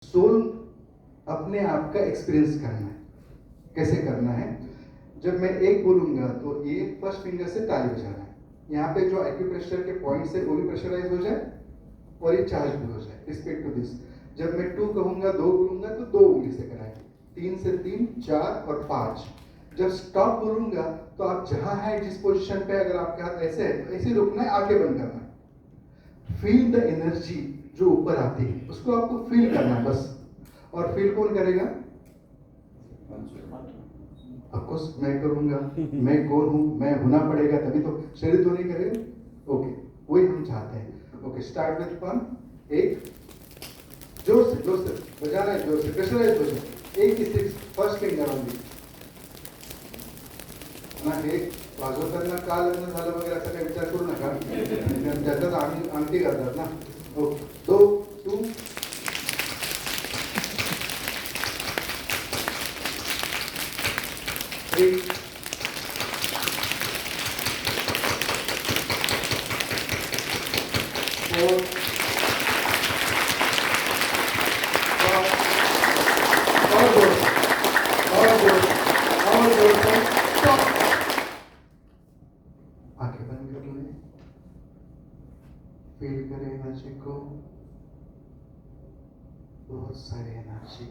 Soul अपने आप का एक्सपीरियंस करना है। कैसे करना है? जब मैं एक बोलूंगा तो ये फर्स्ट फिंगर से ताली बजाना है। यहाँ पे जो एक्यूप्रेशर के पॉइंट्स है वो भी प्रेशराइज हो जाए और ये चार्ज भी हो जाए। रिस्पेक्ट टू दिस, जब मैं 2 कहूंगा, 2 बोलूंगा तो 2 उंगली से कराएंगे, 3 से 3, 4 और 5। जब स्टॉप बोलूंगा तो आप जहां है, जिस पोजीशन पे, अगर आपके हाथ ऐसे है तो ऐसे रुकना है, आंखें बंद करना है। फील द एनर्जी जो ऊपर आती है, उसको आपको फील करना है बस। और फील कौन करेगा? ऑफकोर्स मैं करूंगा। मैं कौन हूं? मैं होना पड़ेगा, तभी तो शरीर तो नहीं करेगा। ओके, वही हम चाहते हैं। ओके, स्टार्ट विद 1, 1, जोर से बजाना है, जोर से प्रेशराइज हो जाए। 86 फर्स्ट फिंगर ओनली ना। एक वाजव करना, का लग्न झालं वगैरे असं काही विचार करू नका, त्याच्यात आम्ही अंगठी करतात ना. ओके, 2, 2, 3, 4, 5 और जोर से स्टॉप। आंखें बंद कर लें, फील करें एनर्जी को। बहुत सारी एनर्जी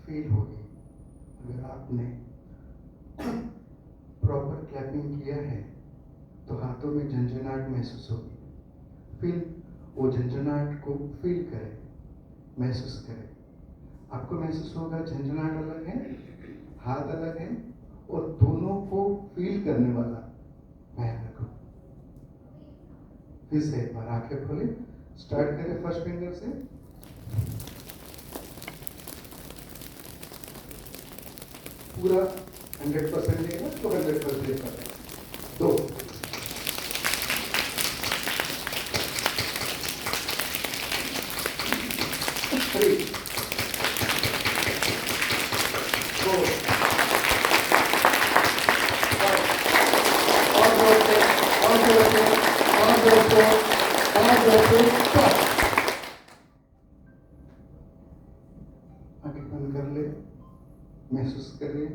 फील होगी। अगर आपने प्रॉपर क्लैपिंग किया है तो हाथों में झंझनाहट महसूस होगी। फील, वो झंझनाहट को फील करें, महसूस करें। आपको महसूस होगा झंझनाहट अलग है, हाथ अलग है, और दोनों को फील करने वाला मैं अलग हूं। फिर से एक बार आंखें खोले, स्टार्ट करें फर्स्ट फिंगर से। पूरा 100% लेगा तो 100% करें। 2, 3, 4, 5 और जोर से, और जोर से, और जोर से, और जोर से स्टॉप। आंखें बंद कर ले, महसूस करिए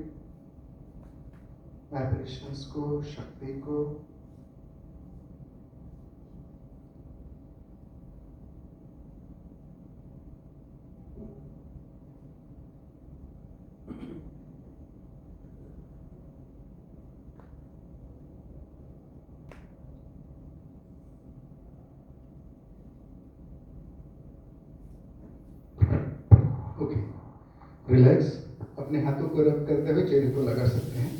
वाइब्रेशंस को, शक्ति को। Okay, relax. अपने हाथों को रब करते हुए चेहरे को लगा सकते हैं।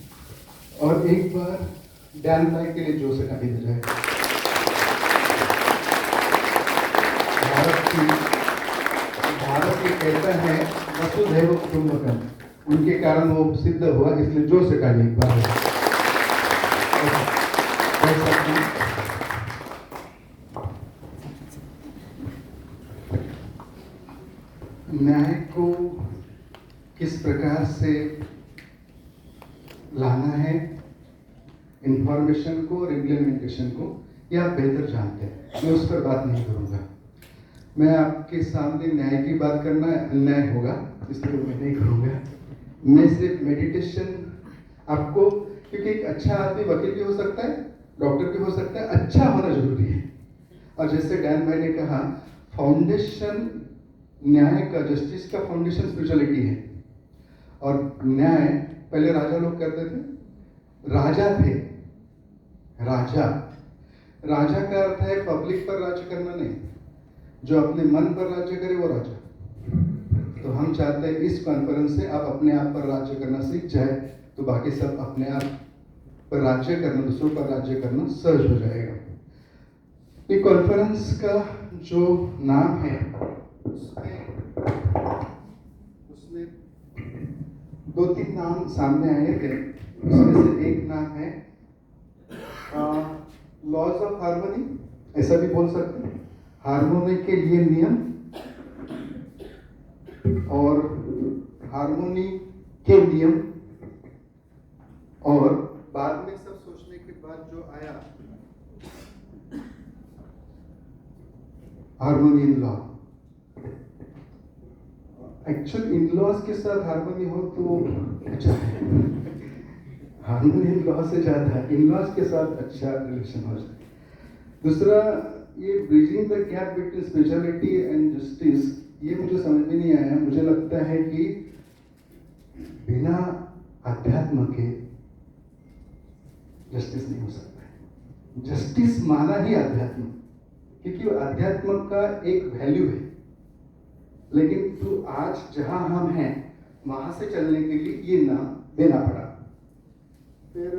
और एक बार डैन फ्लाई के लिए जोर से ताली बजाएं। भारत ये कहता है वसुधैव कुटुंबकम, उनके कारण वो सिद्ध हुआ, इसलिए जोर से ताली एक बार। न्याय को किस प्रकार से लाना है, इंफॉर्मेशन को और इम्प्लीमेंटेशन को, ये आप बेहतर जानते हैं। मैं उस पर बात नहीं करूंगा। मैं आपके सामने न्याय की बात करना अन्याय होगा, इसलिए मैं नहीं करूंगा। मैं सिर्फ मेडिटेशन आपको, क्योंकि एक अच्छा आदमी वकील भी हो सकता है, डॉक्टर भी हो सकता है, अच्छा होना जरूरी है। और जैसे डैन भाई ने कहा, फाउंडेशन न्याय का, जस्टिस का फाउंडेशन स्पिरिचुअलिटी है। और न्याय पहले राजा लोग करते थे, राजा थे। राजा का अर्थ है पब्लिक पर राज्य करना नहीं, जो अपने मन पर राज्य करे वो राजा। तो हम चाहते हैं इस कॉन्फ्रेंस से आप अपने आप पर राज्य करना सीख जाए, तो बाकी सब अपने आप पर राज्य करना, दूसरों पर राज्य करना सहज हो जाएगा। ये कॉन्फ्रेंस का जो नाम है, उसमें 2-3 नाम सामने आए थे। उसमें से एक नाम है लॉज ऑफ हार्मनी, ऐसा भी बोल सकते हैं, हार्मोनी के लिए नियम। और हार्मोनी के नियम, और बाद में सब सोचने के बाद जो आया harmony in law. Actual in laws के साथ हार्मोनी हो तो अच्छा है, हार्मोनी इन लॉ से ज़्यादा इन लॉज के साथ अच्छा रिलेशन हो जाए। दूसरा, ये bridging the gap between spirituality and justice, ये मुझे समझ में नहीं आया। मुझे लगता है कि बिना अध्यात्म के जस्टिस नहीं हो सकता है। जस्टिस माना ही अध्यात्म, क्योंकि अध्यात्म का एक वैल्यू है। लेकिन तो आज जहां हम हैं वहां से चलने के लिए ये नाम देना पड़ा। फिर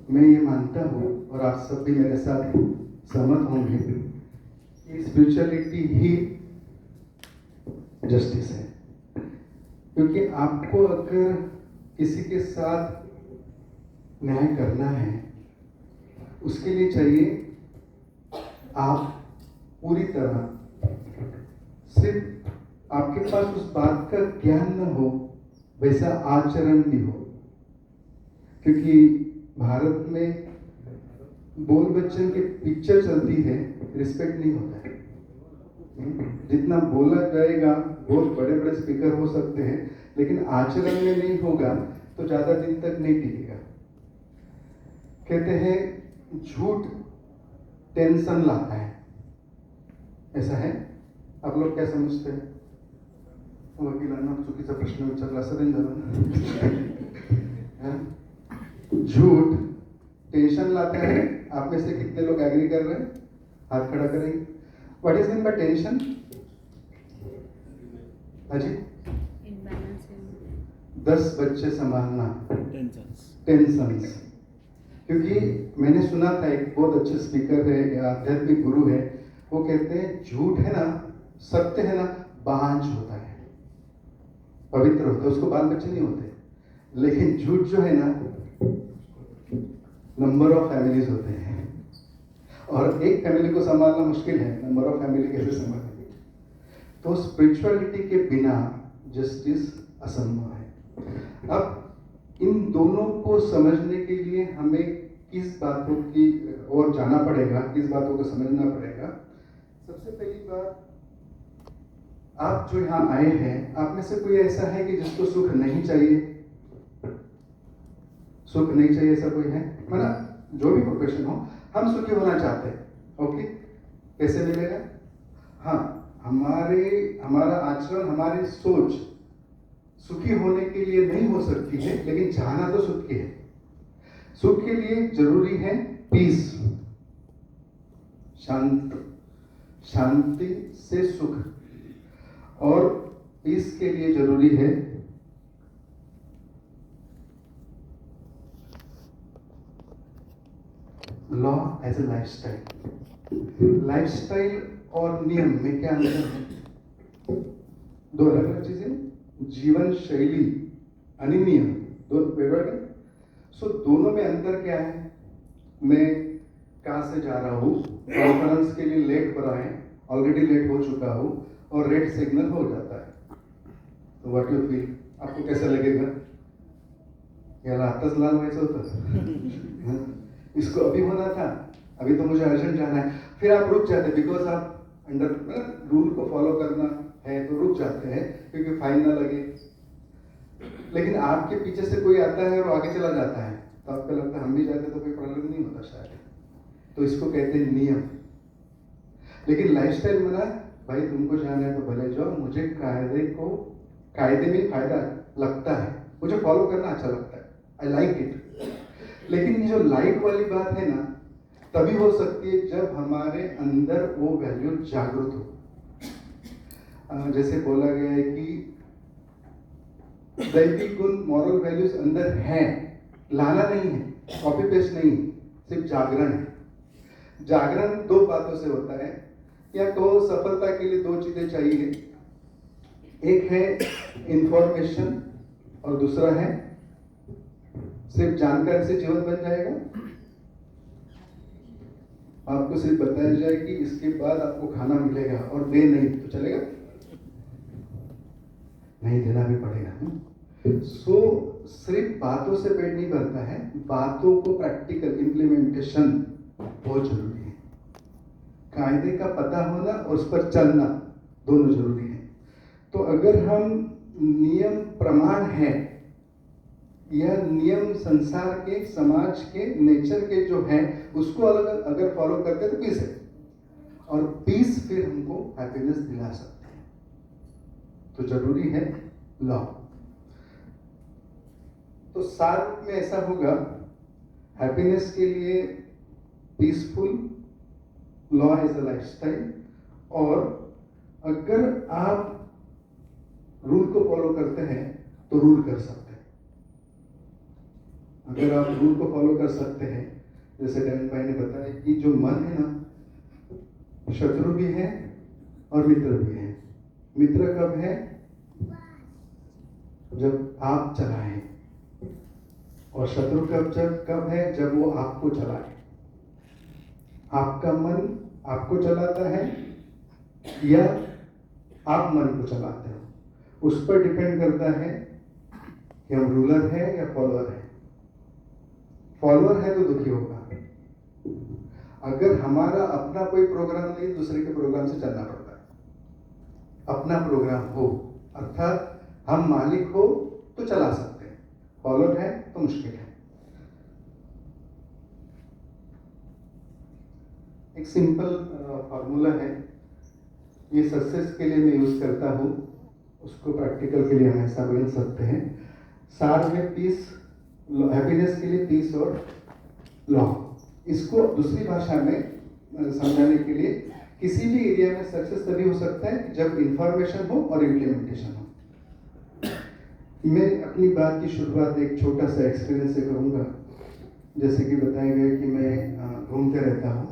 मैं ये मानता हूं, और आप सब भी मेरे साथ सहमत होंगे, कि स्पिरिचुअलिटी ही जस्टिस है। क्योंकि आपको अगर किसी के साथ न्याय करना है, उसके लिए चाहिए आप पूरी तरह, सिर्फ आपके पास उस बात का ज्ञान न हो, वैसा आचरण भी हो। क्योंकि भारत में बोल बच्चन की पिक्चर चलती है, रिस्पेक्ट नहीं होता है। जितना बोला जाएगा, बहुत बड़े बड़े स्पीकर हो सकते हैं, लेकिन आचरण में नहीं होगा तो ज्यादा दिन तक नहीं टिकेगा। कहते हैं झूठ टेंशन लाता है, ऐसा है? आप लोग क्या समझते हैं? वकिलांना चुकीचा प्रश्न विचारला असं नाही झालं ना? झूठ टेंशन लाता है। आप में से कितने लोग एग्री कर रहे हैं? हाथ खड़ा करेंगे। What is mean by tension? हाजी, 10 बच्चे संभालना, टेंशंस। क्योंकि मैंने सुना था, एक बहुत अच्छे स्पीकर है या आध्यात्मिक गुरु है, वो कहते हैं झूठ है ना, सत्य है ना, बांझ होता है, पवित्र होता है, उसको बाल बच्चे नहीं होते। लेकिन झूठ जो है ना, नंबर ऑफ फैमिलीज होते हैं, और एक फैमिली को संभालना मुश्किल है, नंबर ऑफ फैमिली कैसे संभालेंगे? तो स्पिरिचुअलिटी के बिना जस्टिस असंभव है। अब इन दोनों को समझने के लिए हमें किस बातों की ओर जाना पड़ेगा, किस बातों को समझना पड़ेगा? सबसे पहली बात, आप जो यहाँ आए हैं, आप में से कोई ऐसा है कि जिसको सुख नहीं चाहिए? सुख नहीं चाहिए ऐसा कोई है? मतलब जो भी प्रोफेशन हो, हम सुखी होना चाहते हैं। ओके, कैसे मिलेगा? हाँ, हमारा आचरण, हमारी सोच सुखी होने के लिए नहीं हो सकती है, लेकिन चाहना तो सुख की है। सुख के लिए जरूरी है पीस, शांति से सुख, और पीस के लिए जरूरी है law as a lifestyle. Lifestyle और नियम में क्या अंतर है? दो अलग अलग चीजें। जीवन शैली आणि नियम दो वेगवेगळे। सो दोनों में अंतर क्या है? मैं कहाँ से जा रहा हूँ, कॉन्फ्रेंस के लिए लेट हो रहा है, ऑलरेडी लेट हो चुका हूँ, और रेड सिग्नल हो जाता है, तो व्हाट यू फील? आपको कैसा लगेगा? यार आताच लाल व्हायचं होतं, इसको अभी होना था, अभी तो मुझे अर्जेंट जाना है। फिर आप रुक जाते, बिकॉज आप अंडर रूल को फॉलो करना है तो रुक जाते हैं, क्योंकि फाइन ना लगे। लेकिन आपके पीछे से कोई आता है और आगे चला जाता है, तो आपको लगता है हम भी जाते तो कोई प्रॉब्लम नहीं होता शायद। तो इसको कहते हैं नियम। लेकिन लाइफस्टाइल में ना, भाई तुमको जाना है तो भले जाओ, मुझे कायदे में फायदा लगता है, मुझे फॉलो करना अच्छा लगता है, आई लाइक इट। लेकिन ये जो लाइक वाली बात है ना, तभी हो सकती है जब हमारे अंदर वो वैल्यू जागृत हो। जैसे बोला गया है कि दैविक गुण, मॉरल वैल्यूज अंदर हैं, लाना नहीं है, कॉपी पेस्ट नहीं, सिर्फ जागरण है। जागरण दो बातों से होता है, या तो सफलता के लिए दो चीजें चाहिए, एक है इंफॉर्मेशन और दूसरा है सिर्फ जानकारी से जीवन बन जाएगा। आपको सिर्फ बताया जाए कि इसके बाद आपको खाना मिलेगा और दे नहीं तो चलेगा? नहीं, देना भी पड़ेगा। सो सिर्फ बातों से पेट नहीं भरता है, बातों को प्रैक्टिकल इम्प्लीमेंटेशन बहुत जरूरी है। कायदे का पता होना और उस पर चलना दोनों जरूरी है। तो अगर हम नियम प्रमाण है या नियम संसार के, समाज के, नेचर के जो है उसको अलग अगर फॉलो करते हैं तो पीस है, और पीस फिर हमको हैप्पीनेस दिला सकते हैं। तो जरूरी है लॉ। तो सार रूप में ऐसा होगा, हैप्पीनेस के लिए peaceful, law is a lifestyle. और अगर आप रूल को फॉलो करते हैं तो रूल कर सकते हैं। अगर आप रूल को फॉलो कर सकते हैं, जैसे डैन भाई ने बताया कि जो मन है ना, शत्रु भी है और मित्र भी है। मित्र कब है? जब आप चलाएं, और शत्रु कब है? जब वो आपको चलाए। आपका मन आपको चलाता है या आप मन को चलाते हो, उस पर डिपेंड करता है कि हम रूलर है या फॉलोअर है। फॉलोअर है तो दुखी होगा। अगर हमारा अपना कोई प्रोग्राम नहीं, दूसरे के प्रोग्राम से चलना पड़ता है। अपना प्रोग्राम हो अर्थात हम मालिक हो तो चला सकते हैं, फॉलोअर है तो मुश्किल है। एक सिंपल फॉर्मूला है, ये सक्सेस के लिए मैं यूज करता हूँ, उसको प्रैक्टिकल के लिए हम ऐसा बोल सकते हैं। सार में पीस, हैप्पीनेस के लिए पीस और लॉ। इसको दूसरी भाषा में समझाने के लिए, किसी भी एरिया में सक्सेस तभी हो सकता है जब इंफॉर्मेशन हो और इम्प्लीमेंटेशन हो। मैं अपनी बात की शुरुआत एक छोटा सा एक्सपीरियंस से करूँगा। जैसे कि बताया गया कि मैं घूमते रहता हूँ,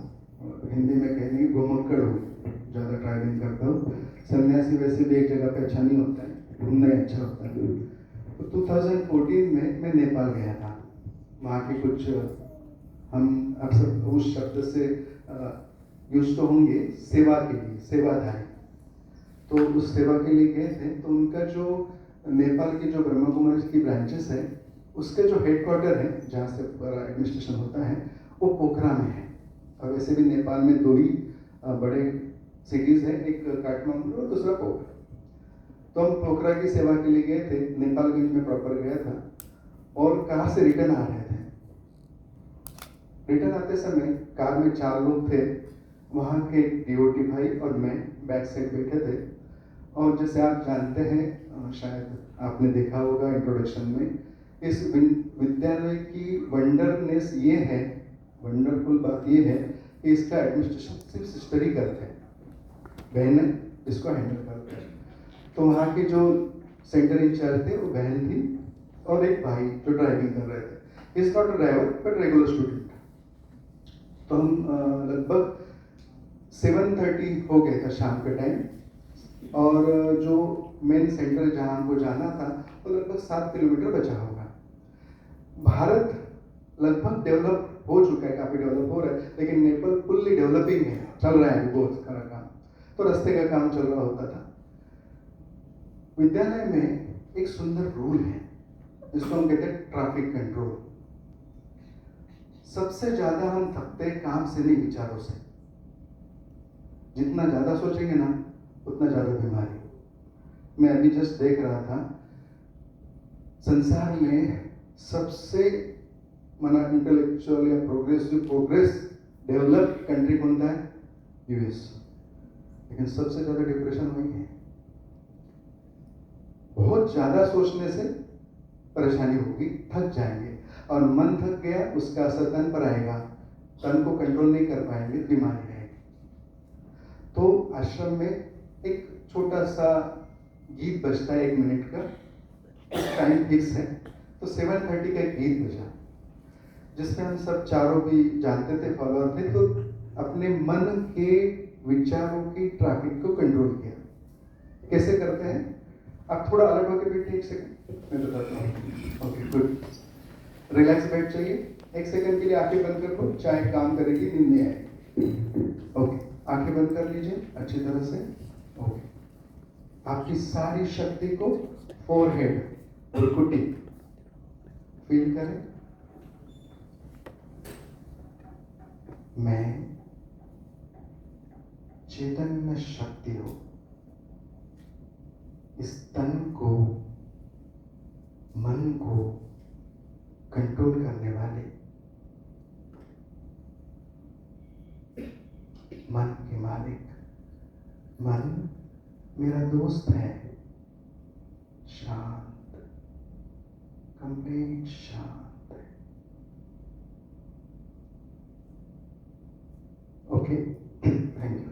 हिंदी में कहेंगे घुमक्कड़ हूँ, ज़्यादा ट्रैवलिंग करता हूँ। सन्यासी वैसे भी एक जगह पे अच्छा नहीं होता है, घूमना ही अच्छा होता है। तो 2014 में मैं नेपाल गया था। वहाँ के कुछ, हम आप सब उस शब्द से यूज तो होंगे, सेवा के लिए, सेवाधारी। तो उस सेवा के लिए गए थे। तो उनका जो नेपाल की जो ब्रह्मा कुमारी की ब्रांचेस है, उसके जो हेडक्वार्टर है जहाँ से एडमिनिस्ट्रेशन होता है, वो पोखरा में है। और वैसे भी नेपाल में दो ही बड़े सिटीज हैं, एक काठमांडू और दूसरा पोखरा। तो हम पोखरा की सेवा के लिए गए थे, नेपालगंज में प्रॉपर गया था, और कार से रिटर्न आ रहे थे। रिटर्न आते समय कार में 4 लोग थे, वहाँ के डीओटी भाई और मैं बैक साइड बैठे थे। और जैसे आप जानते हैं, शायद आपने देखा होगा इंट्रोडक्शन में, इस विद्यालय की वंडरनेस ये है, वंडरफुल बात ये है कि इसका एडमिनिस्ट्रेशन सिर्फ सिस्टर ही करते हैं, बहन इसको हैंडल करते हैं। तो वहाँ के जो सेंटर इंचार्ज थे वो बहन थी, और एक भाई जो ड्राइविंग कर रहे थे। Is not a driver but regular student. तो हम लगभग 7:30 हो गया था शाम के टाइम, और जो मेन सेंटर जहाँ हमको जाना था वो लगभग 7 किलोमीटर बचा होगा। भारत लगभग डेवलप हो चुका है, काफी डेवलप हो रहा है, लेकिन नेपाल फुल्ली डेवलपिंग है, चल रहा है बहुत सारा काम। तो रास्ते का काम चल रहा होता था। विद्यालय में एक सुंदर रूल है जिसको हम कहते हैं ट्रैफिक कंट्रोल। सबसे ज्यादा हम थकते हैं काम से नहीं, विचारों से। जितना ज्यादा सोचेंगे ना उतना ज्यादा बीमारी। मैं अभी जस्ट देख रहा था, संसार में सबसे माना इंटेलेक्चुअल या प्रोग्रेस डेवलप्ड कंट्री कौन सा है? यूएस। लेकिन सबसे ज्यादा डिप्रेशन वही है। बहुत ज्यादा सोचने से परेशानी होगी, थक जाएंगे, और मन थक गया उसका असर तन पर आएगा, तन को कंट्रोल नहीं कर पाएंगे, बीमारी आएगी। तो आश्रम में एक छोटा सा गीत बजता है 1 मिनट का, टाइम फिक्स है। तो 7:30 का एक गीत बजा जिसमें हम सब चारों भी जानते थे, फॉलोअर थे। तो अपने मन के विचारों की ट्रैफिक को कंट्रोल किया। कैसे करते हैं? आप थोड़ा अलर्ट होकर बैठिए, 1 सेकंड मैं बताता हूँ। ओके गुड, रिलैक्स बैठ जाइए। 1 सेकंड के लिए आंखें बंद कर लो, चाहे काम करेगी नींद नहीं आएगी। ओके, आंखें बंद कर लीजिए अच्छी तरह से। ओके, आपकी सारी शक्ति को फोरहेड, भ्रुकुटी फील करें। मैं चैतन्य शक्ति हो, इस तन को, मन को कंट्रोल करने वाले मन के मालिक। मन मेरा दोस्त है, शांत, कंप्लीट शांत है। Okay, thank you.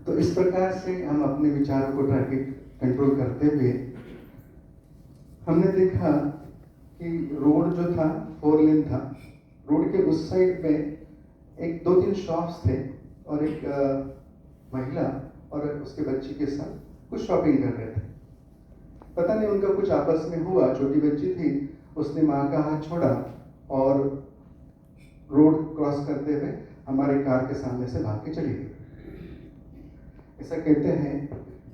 तो इस प्रकार से हम अपने विचारों को ट्रैफिक कंट्रोल करते हुए हमने देखा कि रोड जो था 4 लेन था। रोड के उस साइड में एक 2-3 शॉप्स थे और एक महिला और उसके बच्ची के साथ कुछ शॉपिंग कर रहे थे। पता नहीं उनका कुछ आपस में हुआ। छोटी बच्ची थी, उसने माँ का हाथ छोड़ा और रोड क्रॉस करते हुए हमारे कार के सामने से भाग के चली गई। ऐसा कहते हैं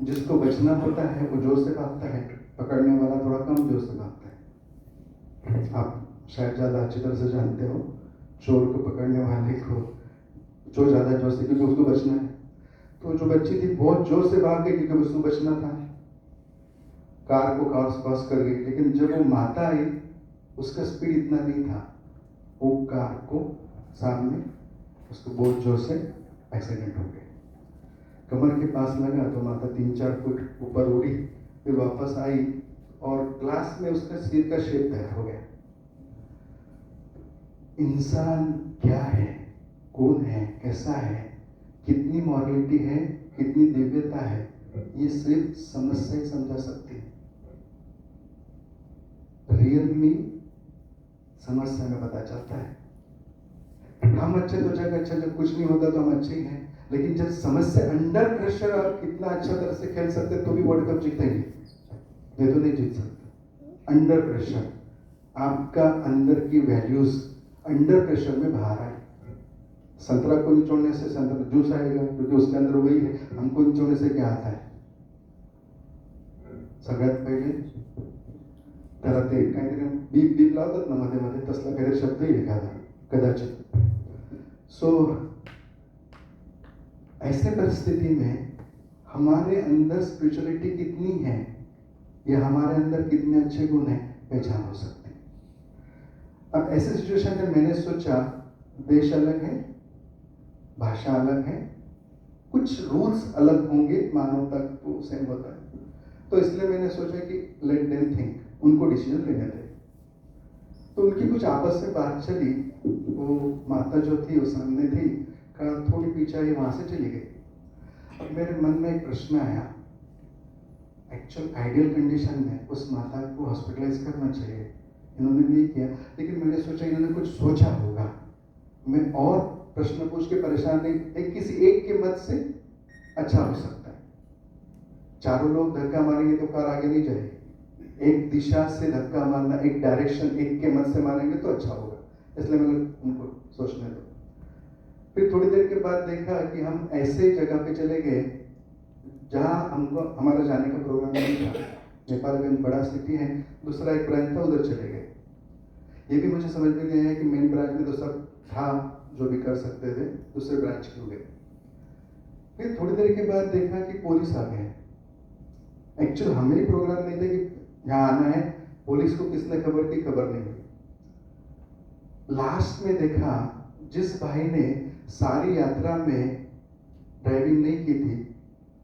जिसको बचना होता है वो जोर से भागता है, पकड़ने वाला थोड़ा कम जोर से भागता है। आप शायद ज़्यादा अच्छी तरह से जानते हो, चोर को पकड़ने वाले को चोर ज़्यादा जोर से, क्योंकि उसको बचना है। तो जो बच्ची थी बहुत जोर से भाग गई क्योंकि उसको बचना था, कार को क्रॉस कर गई। लेकिन जब वो माता आई उसका स्पीड इतना नहीं था, वो कार को सामने उसको बहुत जोर से एक्सीडेंट हो गया। कमर के पास लगा तो माता 3-4 फुट ऊपर उड़ी, फिर वापस आई और ग्लास में उसका सिर का शेप तैयार हो गया। इंसान क्या है, कौन है, कैसा है, कितनी मॉरलिटी है, कितनी दिव्यता है, ये सिर्फ समस्या ही समझा सकती है। रियल में समस्या में पता चलता है। हम अच्छे तो जग अच्छा, जब कुछ नहीं होता तो हम अच्छे ही हैं, लेकिन जब समस्या अंडर प्रेशर आप कितना अच्छा तरह से खेल सकते तो भी वर्ल्ड कप जीतेंगे, ये तो नहीं जीत सकते। अंडर प्रेशर आपका अंदर की वैल्यूज अंडर प्रेशर में बाहर आए। संतरा को निचोड़ने से संतरा जूस आएगा क्योंकि उसके अंदर वही है। हमको निचोड़ने से क्या आता है? सगळ्यात पहिले त्याला ते काहीतरी बीप बीप लावतात ना मध्ये मध्ये, तसला काहीतरी शब्द येईल एखादा कदाचित। सो ऐसे परिस्थिति में हमारे अंदर स्पिरिचुअलिटी कितनी है या हमारे अंदर कितने अच्छे गुण हैं पहचान हो सकती है। अब ऐसे सिचुएशन में मैंने सोचा देश अलग है, भाषा अलग है, कुछ रूल्स अलग होंगे, मानव तक तो सेम होता है, तो इसलिए मैंने सोचा कि लेट देम थिंक, उनको डिसीजन लेने दें। तो उनकी कुछ आपस में बात चली। वो माता जो थी वो सामने थी, कार थोड़ी पीछे आई, वहां से चली गई। अब मेरे मन में एक प्रश्न आया, एक्चुअल आइडियल कंडीशन में उस माता को हॉस्पिटलाइज करना चाहिए, इन्होंने नहीं किया। लेकिन मैंने सोचा इन्होंने कुछ सोचा होगा, मैं और प्रश्न पूछ के परेशान नहीं, एक किसी एक के मत से अच्छा हो सकता है। चारों लोग धक्का मारेंगे तो कार आगे नहीं जाएगी। एक दिशा से धक्का मारना, एक डायरेक्शन एक के मत से मारेंगे तो अच्छा होगा, इसलिए मैंने उनको सोचने दो। फिर थोड़ी देर के बाद देखा कि हम ऐसे जगह पे चले गए जहां हमको हमारा जाने का प्रोग्राम नहीं था। नेपालगंज बड़ा सिटी है, दूसरा एक ब्रांच था, उधर चले गए। ये भी मुझे समझ में नहीं आया कि मेन ब्रांच में तो सब था जो भी कर सकते थे, दूसरे ब्रांच क्यों गए। फिर थोड़ी देर के बाद देखा कि पुलिस आ गए। एक्चुअली हमें प्रोग्राम नहीं था कि यहाँ आना है, पुलिस को किसने खबर की, खबर नहीं हुई। लास्ट में देखा जिस भाई ने सारी यात्रा में ड्राइविंग नहीं की थी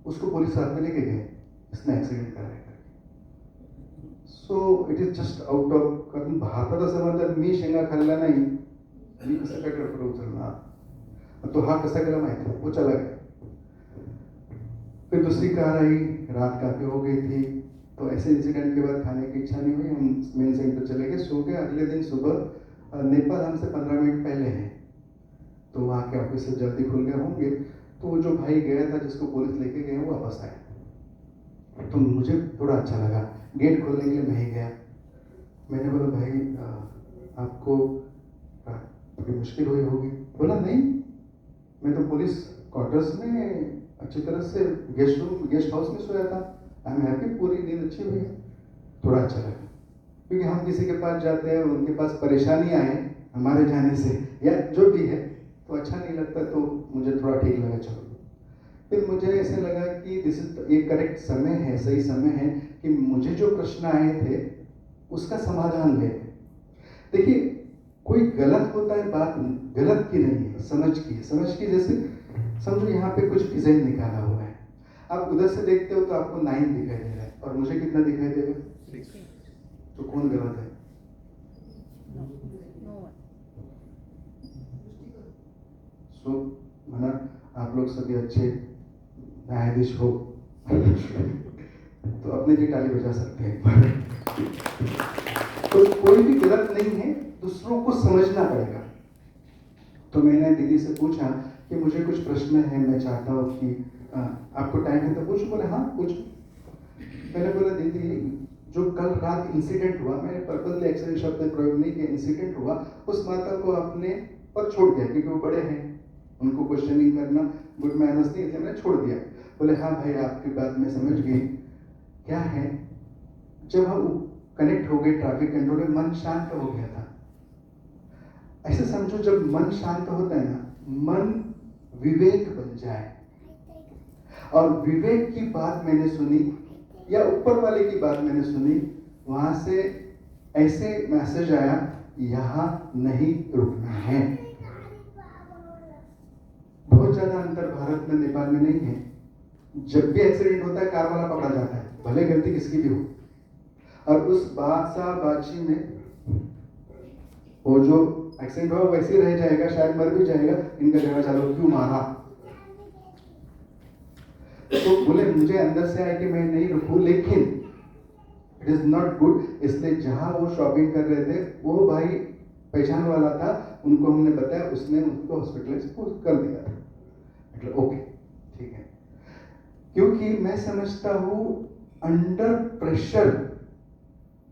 उसको पुलिस साथ में लेके गए, इसने एक्सीडेंट करा है। So it is just out of, कारण भारतात असं म्हणतात मी शेंगा खाल्ल्या नाही, मी कसं काय ट्रॅक्टर उचलणार, तो हा कसा गेला माहिती है, वो चला गया। फिर दूसरी कार आई, रात काफी हो गई थी, तो ऐसे इंसिडेंट के बाद खाने की इच्छा नहीं हुई, हम मेन सेंटर चले गए, सो गए। अगले दिन सुबह नेपाल हमसे 15 मिनट पहले है, तो वहाँ के ऑफिस से जल्दी खुल गए होंगे। तो वो जो भाई गया था जिसको पुलिस लेके गए वो वापस आया, तो मुझे थोड़ा अच्छा लगा। गेट खोलने के लिए मैं ही गया, मैंने बोला भाई आपको थोड़ी मुश्किल हुई होगी। बोला नहीं, मैं तो पुलिस क्वार्टर्स में अच्छी तरह से गेस्ट हाउस में सोया था, आई एम हैप्पी, पूरी नींद अच्छी हुई। थोड़ा अच्छा लगा, क्योंकि हम किसी के पास जाते हैं उनके पास परेशानी आए हमारे जाने से या जो भी है तो अच्छा नहीं लगता, तो मुझे थोड़ा ठीक लगा। चलो फिर मुझे ऐसे लगा कि ये करेक्ट समय है, सही समय है कि मुझे जो प्रश्न आए थे उसका समाधान ले। देखिए, कोई गलत होता है, बात गलत की नहीं है, समझ की है। समझ की जैसे समझो यहाँ पे कुछ डिजाइन निकाला हुआ है, आप उधर से देखते हो तो आपको 9 दिखाई दे रहा है और मुझे कितना दिखाई देगा? 6। तो कौन गलत है? सो माना आप लोग सभी अच्छे न्यायाधीश हो तो अपने लिए ताली बजा सकते हैं। तो कोई भी गलत नहीं है, दूसरों को समझना पड़ेगा। तो मैंने दीदी से पूछा कि मुझे कुछ प्रश्न है, मैं चाहता हूँ कि आपको टाइम है तो पूछो। बोले हाँ पूछो। मैंने बोला दीदी, जो कल रात इंसिडेंट हुआ, मैंने पर्पजली एक्सीडेंट शब्द प्रयोग नहीं किया, इंसिडेंट हुआ, उस माता को आपने पर छोड़ दिया क्योंकि वो बड़े हैं, उनको क्वेश्चनिंग करना गुड मैनर्स नहीं, इसलिए मैंने छोड़ दिया। बोले हाँ भाई, आपकी बात मैं समझ गई। क्या है, जब हम कनेक्ट हो गए ट्रैफिक कंट्रोल में, मन शांत हो गया था। ऐसे समझो, जब मन शांत होता है ना, मन विवेक बन जाए, और विवेक की बात मैंने सुनी या ऊपर वाले की बात मैंने सुनी, वहां से ऐसे मैसेज आया, यहां नहीं रुकना है। बहुत ज्यादा अंतर भारत में नेपाल में नहीं है। जब भी एक्सीडेंट होता है कार वाला पकड़ा जाता है, भले गलती किसकी भी हो, और उस बाची में वो जो एक्सीडेंट हुआ वैसे ही रह जाएगा, शायद मर भी जाएगा, इनका जगह चालो क्यों मारा। तो बोले मुझे अंदर से आया कि मैं नहीं रुकूं, लेकिन इट इज नॉट गुड। इसलिए जहां वो शॉपिंग कर रहे थे, वो भाई पहचान वाला था, उनको हमने बताया, उसने उनको हॉस्पिटलाइज कर दिया था। मतलब ओके ठीक है, क्योंकि मैं समझता हूं अंडर प्रेशर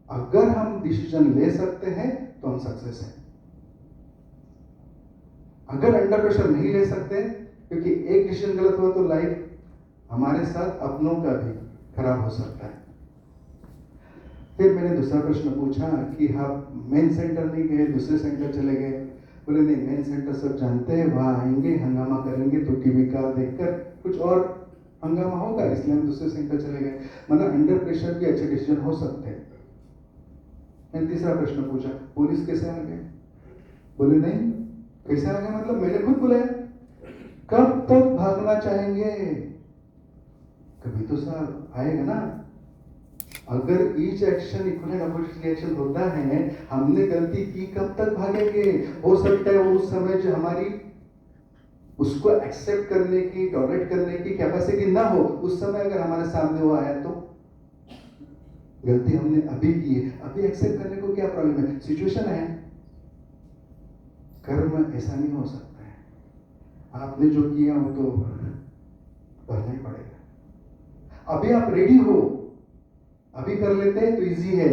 अगर हम डिसीजन ले सकते हैं तो हम सक्सेस हैं। अगर अंडर प्रेशर नहीं ले सकते, क्योंकि एक डिसीजन गलत हुआ तो लाइफ हमारे साथ अपनों का भी खराब हो सकता है। फिर मैंने दूसरा प्रश्न पूछा कि आप मेन सेंटर नहीं गए, दूसरे सेंटर चले गए। बोले नहीं, मेन सेंटर सब जानते हैं, वहां आएंगे, हंगामा करेंगे तो टीवी का देखकर कुछ और हंगामा होगा, इसलिए हम दूसरे सेंटर चले गए। मतलब अंडर प्रेशर भी अच्छे डिसीजन हो सकते हैं। मैंने तीसरा प्रश्न पूछा, पुलिस कैसे आ गए? बोले नहीं, कैसे आ गए मतलब मैंने खुद बुलाया। कब तक भागना चाहेंगे? कभी तो साहब आएगा ना। अगर each action equal and opposite reaction होता है, हमने गलती की, कब तक भागेंगे? हो सकता है उस समय जो हमारी उसको एक्सेप्ट करने की, टॉलरेट करने की कैपेसिटी ना हो, उस समय अगर हमारे सामने वो आया तो गलती हमने अभी की है, अभी एक्सेप्ट करने को क्या प्रॉब्लम है? सिचुएशन है। कर्म ऐसा नहीं हो सकता है, आपने जो किया वो तो करना ही पड़ेगा। अभी आप रेडी हो, अभी कर लेते हैं तो इजी है,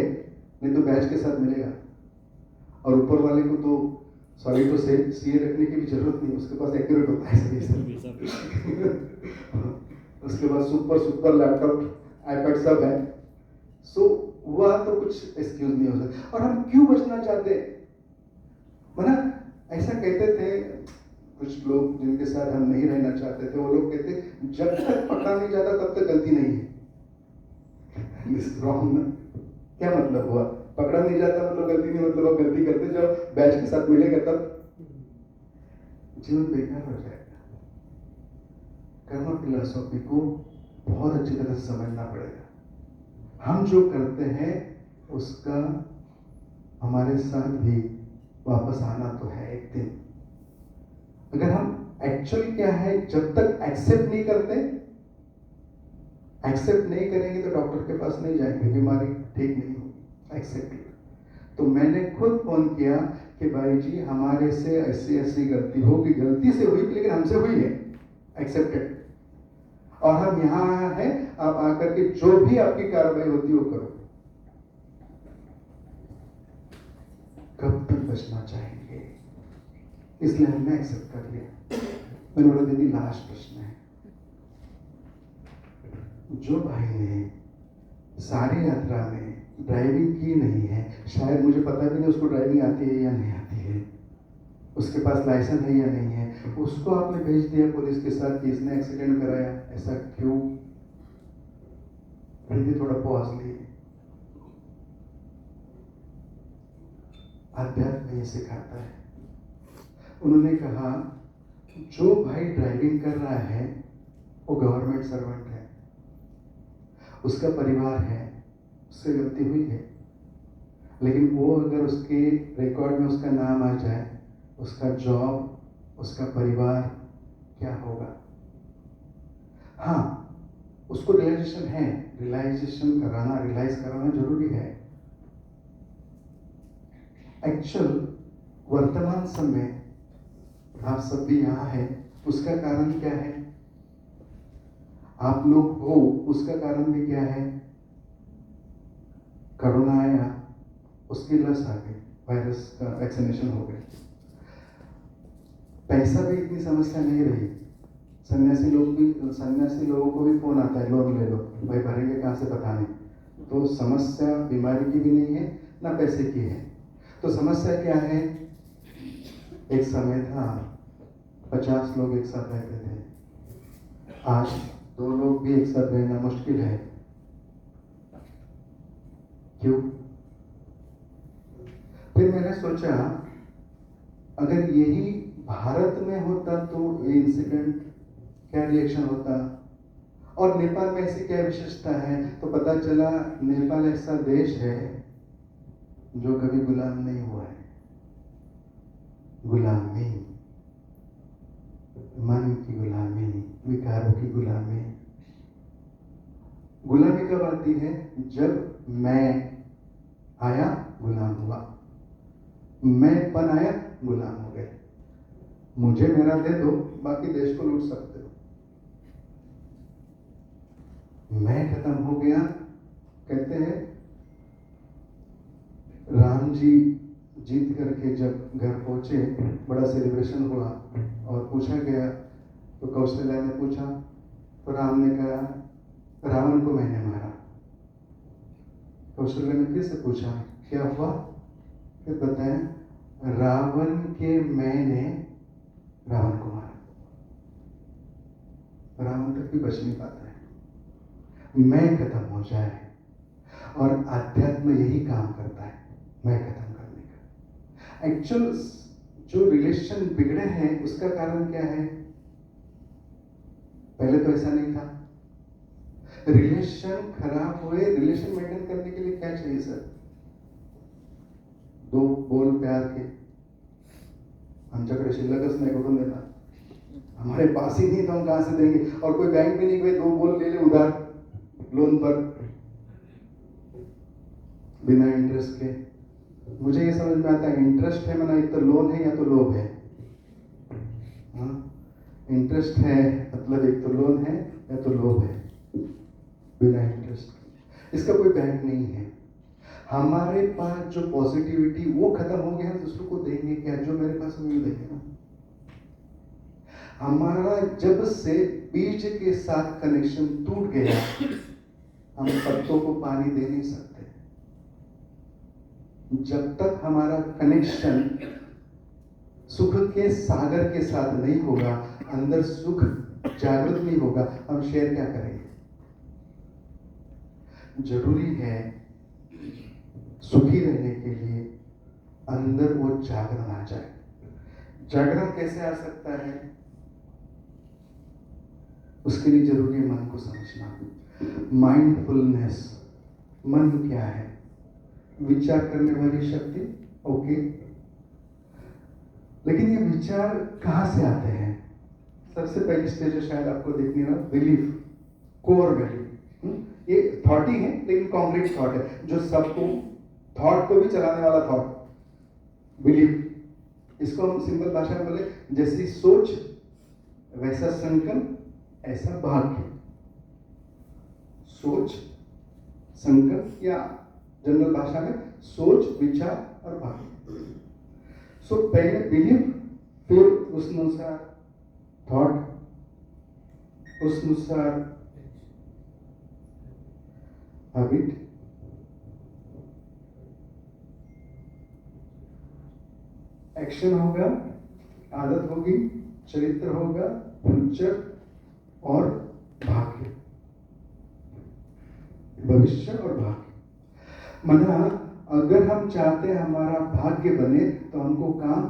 नहीं तो बैच के साथ मिलेगा। और ऊपर वाले को तो सॉरी तो सीए रखने की भी जरूरत नहीं, उसके पास एक्यूरेट होता है सभी उसके पास सुपर लैपटॉप आईपैड सब है। सो हुआ तो कुछ एक्सक्यूज नहीं हो सकता। और हम क्यों बचना चाहते हैं? ऐसा कहते थे कुछ लोग जिनके साथ हम नहीं रहना चाहते थे, वो लोग कहते जब तक पकड़ा नहीं जाता तब तक गलती नहीं है। रॉन्ग ना? क्या मतलब हुआ? पकड़ा नहीं जाता मतलब गलती नहीं, मतलब आप गलती करते, जब बैच के साथ मिलेगा तब जीवन बेकार हो जाएगा। कर्म फिलॉसफी को बहुत अच्छी तरह से समझना पड़ेगा। हम जो करते हैं उसका हमारे साथ भी वापस आना तो है एक दिन। अगर हम एक्चुअली क्या है, जब तक एक्सेप्ट नहीं करते, एक्सेप्ट नहीं करेंगे तो डॉक्टर के पास नहीं जाएंगे, बीमारी ठीक नहीं होगी। एक्सेप्ट। तो मैंने खुद फोन किया कि भाई जी हमारे से ऐसी ऐसी गलती होगी, गलती से हुई लेकिन हमसे हुई है, एक्सेप्टेड, और हम यहाँ हैं, आप आकर के जो भी आपकी कार्रवाई होती है वो करो। कब तक बचना चाहेंगे? इसलिए हमने एक्सेप्ट कर लिया। मैंने बोला दीदी लास्ट प्रश्न है, जो भाई ने सारी यात्रा में ड्राइविंग की नहीं है, शायद मुझे पता भी नहीं उसको ड्राइविंग आती है या नहीं आती है, उसके पास लाइसेंस है या नहीं है, उसको आपने भेज दिया पुलिस के साथ कि इसने एक्सीडेंट कराया, ऐसा क्यों? फिर थोड़ा पॉज लिए। अध्यात्म ये सिखाता है। उन्होंने कहा जो भाई ड्राइविंग कर रहा है वो गवर्नमेंट सर्वेंट है, उसका परिवार है, उससे गलती हुई है, लेकिन वो अगर उसके रिकॉर्ड में उसका नाम आ जाए, उसका जॉब, उसका परिवार क्या होगा? हाँ, उसको रियलाइजेशन है, रियलाइज कराना जरूरी है। एक्चुअल वर्तमान समय आप सब भी यहाँ हैं, उसका कारण क्या है? आप लोग हो, उसका कारण भी क्या है? कोरोना आया, उसकी लस आ गई, वायरस का वैक्सीनेशन हो गया। पैसा भी इतनी समस्या नहीं रही। सन्यासी लोगों को भी फोन आता है, लोन ले लो, भाई भरेंगे कहाँ से पता नहीं। तो समस्या बीमारी की भी नहीं है, ना पैसे की है। तो समस्या क्या है? एक समय था 50 लोग एक साथ रहते थे, आज 2 लोग भी एक साथ रहना मुश्किल है। क्यों? फिर मैंने सोचा अगर यही भारत में होता तो ये इंसिडेंट क्या रिएक्शन होता, और नेपाल में ऐसी क्या विशेषता है? तो पता चला नेपाल ऐसा देश है जो कभी गुलाम नहीं हुआ है। गुलामी, मन की गुलामी, विकारों की गुलामी। गुलामी कब आती है? जब मैं आया, गुलाम हुआ, मैं पन आया, गुलाम हो गए। मुझे मेरा दे दो, बाकी देश को लूट सकते हो। मैं खत्म हो गया। कहते हैं राम जी जीत करके जब घर पहुंचे, बड़ा सेलिब्रेशन हुआ और पूछा गया, तो कौशल्या ने पूछा, तो राम ने कहा रावण को मैंने मारा। कौशल्या ने फिर से पूछा क्या हुआ? फिर बताया रावण के मैंने रावण को मारा। रावण तक भी बच नहीं पाता है। मैं खत्म हो जाए, और अध्यात्म यही काम करता है, मैं खत्म करने का। एक्चुअल जो रिलेशन बिगड़े हैं उसका कारण क्या है? पहले तो ऐसा नहीं था। रिलेशन खराब हुए, रिलेशन मेंटेन करने के लिए क्या चाहिए सर? 2 बोल प्यार के। आमच्याकडे शिल्लकच नाही, कुठून देणार? हमारे पास ही नहीं तो हम कहां से देंगे? और कोई बैंक भी नहीं, 2 बोल ले ले उधार, लोन पर, बिना इंटरेस्ट के। मुझे ये समझ में आता है इंटरेस्ट है माना एक तो लोन है या तो लोभ है। इंटरेस्ट है मतलब एक तो लोन है या तो लोभ है, बिना इंटरेस्ट। इसका कोई बैंक नहीं है। हमारे पास जो पॉजिटिविटी वो खत्म हो गया, हम दूसरों को देंगे क्या? जो मेरे पास नहीं देंगे ना। हमारा जब से बीज के साथ कनेक्शन टूट गया, हम पत्तों को पानी दे नहीं सकते। जब तक हमारा कनेक्शन सुख के सागर के साथ नहीं होगा, अंदर सुख जागृत नहीं होगा, हम शेयर क्या करेंगे? जरूरी है सुखी रहने के लिए अंदर वो जागरण आ जाए। जागरण कैसे आ सकता है? उसके लिए जरूरी है मन को समझना। माइंडफुलनेस, मन क्या है? विचार करने वाली शक्ति, ओके। लेकिन ये विचार कहां से आते हैं? सबसे पहली स्टेज है शायद आपको देखनी है, बिलीफ, कोर वैल्यू। ये थॉट ही है लेकिन कॉन्क्रीट थॉट है, जो सबको, थॉट को भी चलाने वाला थॉट, बिलीफ। इसको हम सिंपल भाषा में बोले, जैसी सोच वैसा संकल्प ऐसा भाग्य। सोच, संकल्प, या जनरल भाषा में सोच, विचार और भाग्य। सो पहले बिलीफ, फिर उस अनुसार थॉट, उस अनुसार हैबिट, एक्शन होगा, आदत होगी, चरित्र होगा, फ्यूचर और भाग्य, भविष्य और भाग्य। मना अगर हम चाहते हैं हमारा भाग्य बने तो हमको काम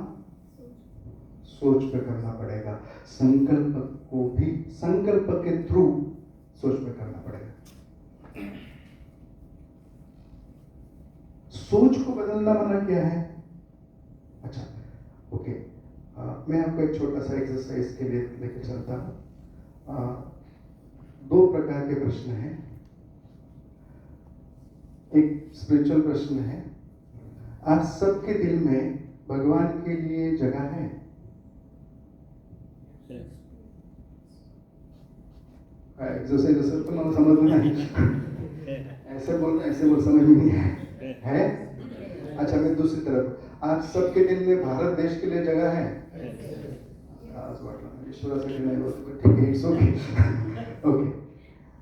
सोच पे करना पड़ेगा, संकल्प को भी संकल्प के थ्रू सोच पे करना पड़ेगा। सोच को बदलना मना क्या है? अच्छा, ओके, मैं आपको एक छोटा सा एक्सरसाइज के लिए लेकर चलता हूं। 2 प्रकार के प्रश्न हैं। एक स्पिरिचुअल प्रश्न है, आप सबके दिल में भगवान के लिए जगह है? एक्सरसाइज तो मैं समझ में नहीं ऐसे बोल समझ में नहीं है? अच्छा, मैं दूसरी तरफ, आप सबके दिल में भारत देश के लिए जगह है? ईश्वर से नहीं बोल सकते, ठीक है, इट्स ओके। ओके,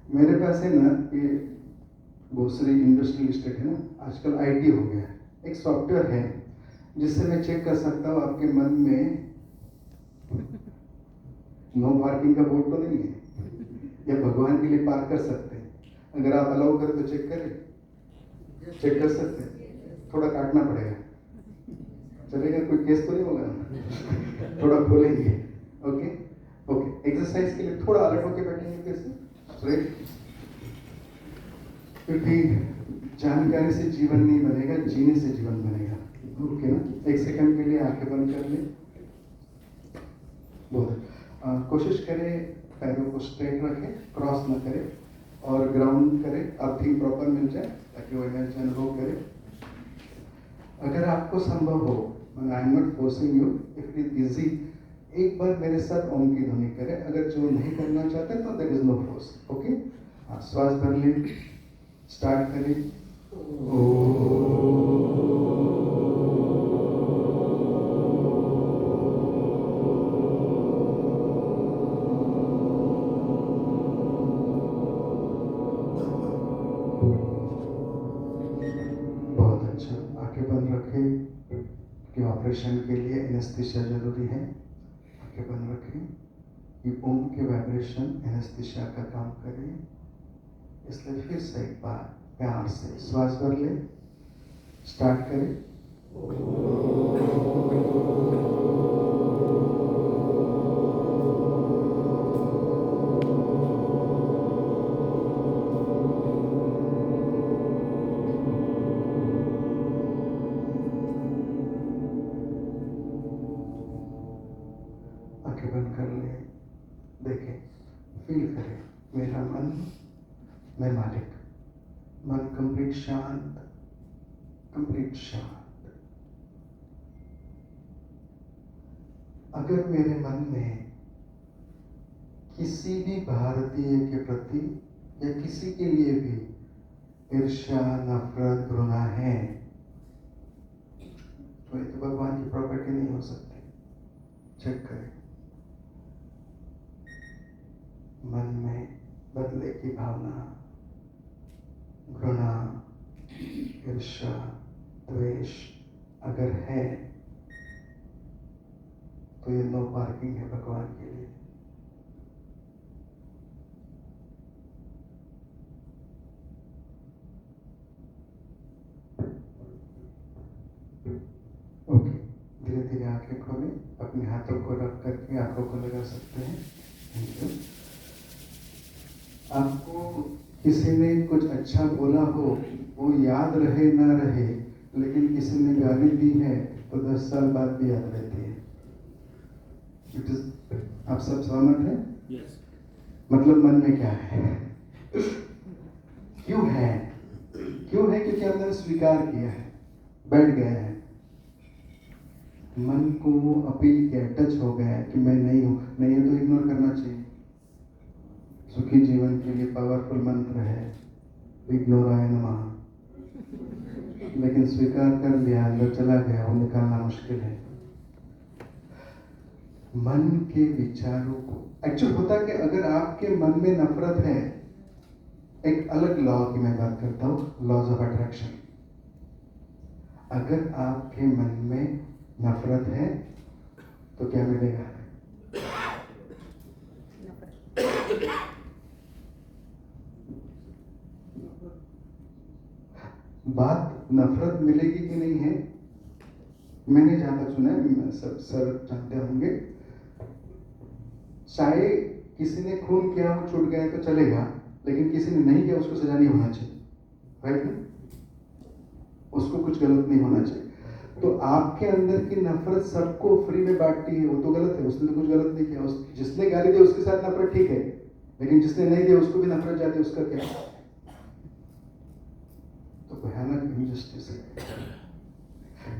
मेरे पास है ना ये भोसरी इंडस्ट्रियल एस्टेट है ना, आजकल आईटी हो गया है, एक सॉफ्टवेयर है जिससे मैं चेक कर सकता हूँ आपके मन में नो पार्किंग का बोर्ड तो नहीं है, या भगवान के लिए पार्क कर सकते हैं? अगर आप अलाउ करें तो चेक कर सकते हैं। थोड़ा काटना पड़ेगा, चलेगा? कोई केस तो नहीं होगा ना? थोड़ा खोलेंगे। ओके ओके, एक्सरसाइज के लिए थोड़ा अलर्ट होकर बैठेंगे फिर से, राइट? क्योंकि जानकारी से जीवन नहीं बनेगा, जीने से जीवन बनेगा। ओके ना? 1 सेकंड के लिए आंखें बंद कर ले। बहुत कोशिश करें पैरों को स्ट्रेट रखें, क्रॉस न करें, और ग्राउंड करें, अर्थिंग प्रॉपर मिल जाए ताकि वो एनर्जी अनुभव करें। अगर आपको संभव हो, I am not forcing you, if it is easy, एक बार मेरे साथ ओम की ध्वनि करें। अगर जो नहीं करना चाहते तो there is no force. Okay, श्वास भर लें, स्टार्ट करें। बहुत अच्छा, आंखें बंद रखें कि ऑपरेशन के लिए एनेस्थीसिया जरूरी है। आंखें बंद रखें कि ओम के वाइब्रेशन एनेस्थीसिया का काम करे। इसलिए फिर से एक बार प्यार से श्वास भर ले, स्टार्ट करें। आंखें बंद कर ले, देखें, फील करें, मेरा मन, मैं मालिक। मन कंप्लीट शांत, कंप्लीट शांत। अगर मेरे मन में किसी भी भारतीय के प्रति या किसी के लिए भी ईर्ष्या, नफरत, घृणा है तो ये तो भगवान की प्रॉपर्टी नहीं हो सकती। चेक करें, मन में बदले की भावना, घृणा, ईर्ष्या, द्वेष अगर है तो ये नो पार्किंग है भगवान के लिए। ओके, धीरे धीरे आंखें खोलें, अपने हाथों को रख करके आंखों को लगा सकते हैं। Thank you. आपको किसी ने कुछ अच्छा बोला हो, वो याद रहे ना रहे, लेकिन किसी ने गाली दी है तो 10 साल बाद भी याद रहती है। आप सब सहमत हैं? yes. मतलब मन में क्या है? क्यों है? क्योंकि हमने स्वीकार किया है, बैठ गया है, मन को अपील किया, टच हो गया है कि मैं नहीं हूं। नहीं है तो इग्नोर करना चाहिए। सुखी जीवन के लिए पावरफुल मंत्र है इग्नोराय नमः, लेकिन स्वीकार कर लिया, अंदर चला गया, वो निकालना मुश्किल है। मन के विचारों को एक्चुअल होता कि अगर आपके मन में नफरत है, एक अलग लॉ की मैं बात करता हूं, लॉज ऑफ अट्रैक्शन। अगर आपके मन में नफरत है तो क्या मिलेगा? बात नफरत मिलेगी कि नहीं है, मैंने जहां तक सुना है, सब सर जानते होंगे, चाहे किसी ने खून किया वो छूट गए तो चलेगा, लेकिन किसी ने नहीं किया उसको सजा नहीं होना चाहिए, राइट ना? उसको कुछ गलत नहीं होना चाहिए। तो आपके अंदर की नफरत सबको फ्री में बांटती है, वो तो गलत है, उसने तो कुछ गलत नहीं किया। जिसने गाली दी उसके साथ नफरत ठीक है, लेकिन जिसने नहीं दिया उसको भी नफरत जाती है, उसका क्या? तो भयानक इनजस्टिस है।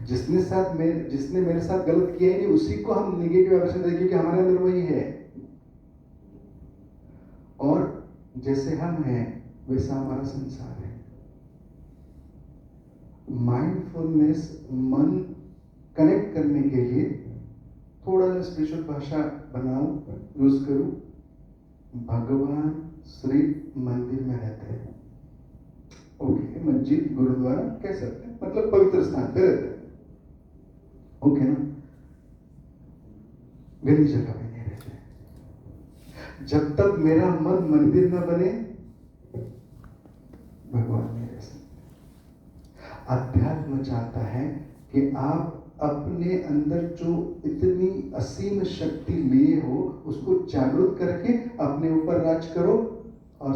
जिसने मेरे साथ गलत किया ही नहीं, उसी को हम नेगेटिव एवर्शन देते, क्योंकि हमारे अंदर वही है। और जैसे हम हैं वैसा हमारा संसार है। माइंडफुलनेस, मन कनेक्ट करने के लिए थोड़ा सा स्पिरिचुअल भाषा बनाऊं, यूज करूं, भगवान श्री मंदिर में रहते हैं, ओके, मस्जिद गुरुद्वारा कह सकते हैं, मतलब पवित्र स्थान पे रहते हैं, ओके ना? गंदी जगह पे नहीं रहते हैं। जब तक मेरा मन मंदिर न बने, भगवान नहीं रह सकते। अध्यात्म चाहता है कि आप अपने अंदर जो इतनी असीम शक्ति लिए हो उसको जागृत करके अपने ऊपर राज करो और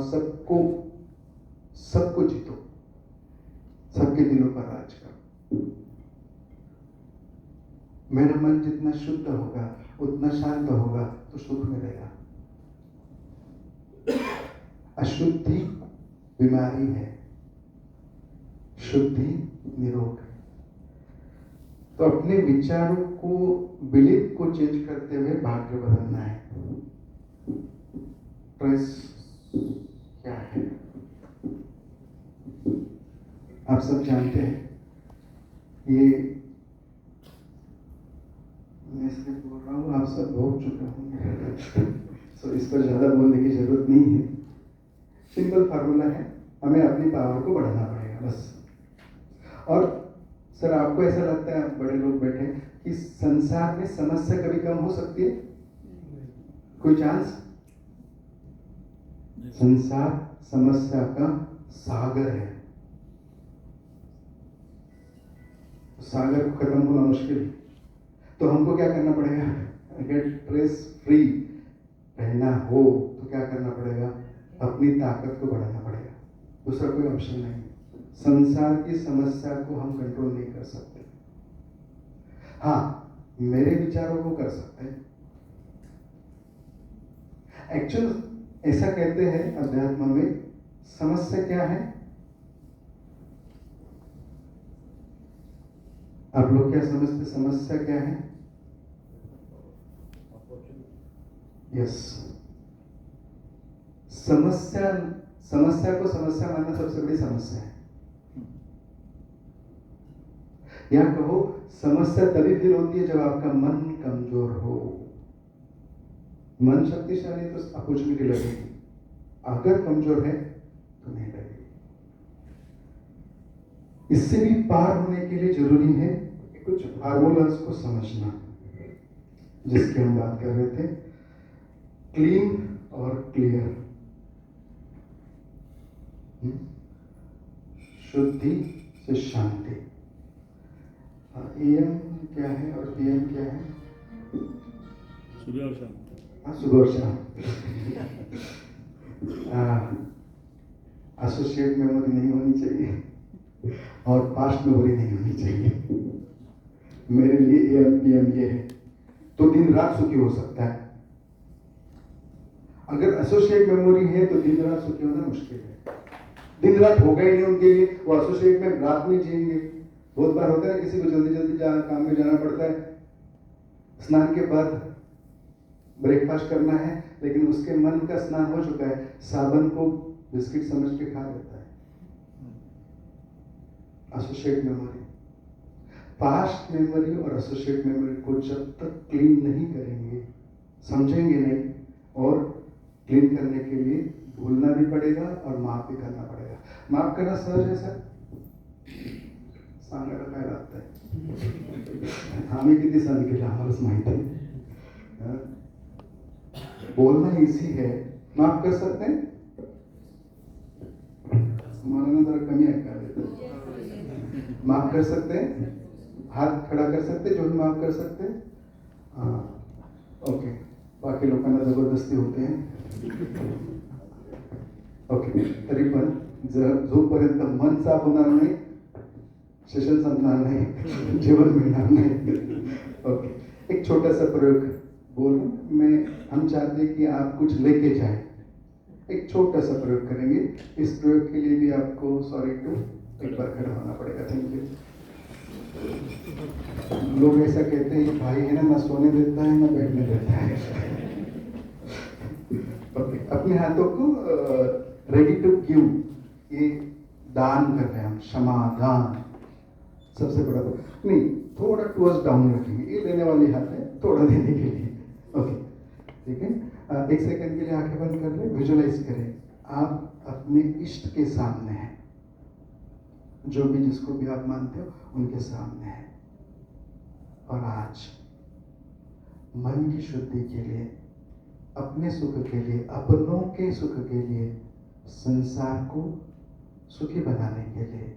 सबको जीतो, सबके दिलों पर राज करो। मेरा मन जितना शुद्ध होगा, उतना शांत होगा, तो सुख मिलेगा। अशुद्धि बीमारी है, शुद्धि निरोग है। तो अपने विचारों को, बिलीफ को चेंज करते हुए भाग्य बदलना है। प्रेस क्या है आप सब जानते हैं। ये मैं इसलिए बोल रहा हूँ, आप सब बोल चुके होंगे, तो इस पर ज्यादा बोलने की जरूरत नहीं है। सिंपल फार्मूला है, हमें अपनी पावर को बढ़ाना पड़ेगा बस। और सर आपको ऐसा लगता है, बड़े लोग बैठे, कि संसार में समस्या कभी कम हो सकती है? कोई चांस? संसार समस्या का सागर है, सागर को खत्म होना मुश्किल है। तो हमको क्या करना पड़ेगा? अगर स्ट्रेस फ्री रहना हो तो क्या करना पड़ेगा? अपनी ताकत को बढ़ाना पड़ेगा, दूसरा कोई ऑप्शन नहीं। संसार की समस्या को हम कंट्रोल नहीं कर सकते। हाँ, मेरे विचारों को कर सकते हैं। एक्चुअल ऐसा कहते हैं अध्यात्म में, समस्या क्या है? आप लोग क्या समझते, समस्या क्या है? यस, समस्या को समस्या मानना सबसे बड़ी समस्या है। या कहो, समस्या तभी फिर होती है जब आपका मन कमजोर हो। मन शक्तिशाली तो अपॉर्चुनिटी लगेगी, अगर कमजोर है तो नहीं लगेगी। इससे भी पार होने के लिए जरूरी है कुछ फार्मूलाज को समझना, जिसकी हम बात कर रहे थे, क्लीन और क्लियर। शुद्धि से शांति। एम क्या है और पीएम क्या है? सुबह और शाम। हाँ, सुबह और शाम। एसोसिएट मेमोरी नहीं होनी चाहिए और पास्ट मेमोरी नहीं होनी चाहिए। मेरे लिए एम पीएम ये है, तो दिन रात सुखी हो सकता है। अगर एसोसिएट मेमोरी है तो दिन रात सुखी होना मुश्किल है। दिन रात होगा ही नहीं उनके लिए, वो एसोसिएट में रात में जिएंगे। बहुत बार होता है किसी को जल्दी जल्दी काम में जाना पड़ता है, स्नान के बाद ब्रेकफास्ट करना है, लेकिन उसके मन का स्नान हो चुका है, साबन को बिस्किट समझ के खा लेता है। एसोसिएट मेमोरी, पास्ट मेमोरी और एसोसिएट मेमोरी को जब तक क्लीन नहीं करेंगे, समझेंगे नहीं, और क्लीन करने के लिए भूलना भी पड़ेगा और माफ भी करना पड़ेगा। माफ करना सहज है सर, सांगायला काय लागतंय, आम्ही किती सहन केलं आम्हालाच माहिती आहे। हाँ? बोलना इजी है, माफ कर सकते हैं? हमारा ना जरा कमी है, माफ कर सकते हैं? हाथ खड़ा कर सकते हैं जो भी माफ कर सकते हैं? हाँ, ओके. बाकी लोकांना जबरदस्ती होते हैं. ओके, तरी पण जर जोपर्यंत मन साफ होणार नाही, सेशन संपणार नाही, जेवण मिळणार नाही. ओके, एक छोटा सा प्रयोग बोलूं मैं, हम चाहते हैं कि आप कुछ लेके जाएं. एक छोटा सा प्रयोग करेंगे. इस प्रयोग के लिए भी आपको सॉरी टू एक बार खड़ा होना पड़ेगा. Thank you. लोग ऐसा कहते हैं, भाई है ना सोने देता है ना बैठने देता है. ओके, अपने हाथों को रेडी टू गिव, ये दान कर रहे हैं हम, क्षमा दान. सबसे बड़ा नहीं, थोड़ा टूवर्ड्स डाउन रखेंगे. ये लेने वाले हाथ है, थोड़ा देने के लिए. ओके, ठीक है. एक सेकंड के लिए आंखें बंद कर ले, विजुअलाइज करें आप अपने इष्ट के सामने हैं, जो भी जिसको भी आप मानते हो उनके सामने हैं. और आज मन की शुद्धि के लिए, अपने सुख के लिए, अपनों के सुख के लिए, संसार को सुखी बनाने के लिए,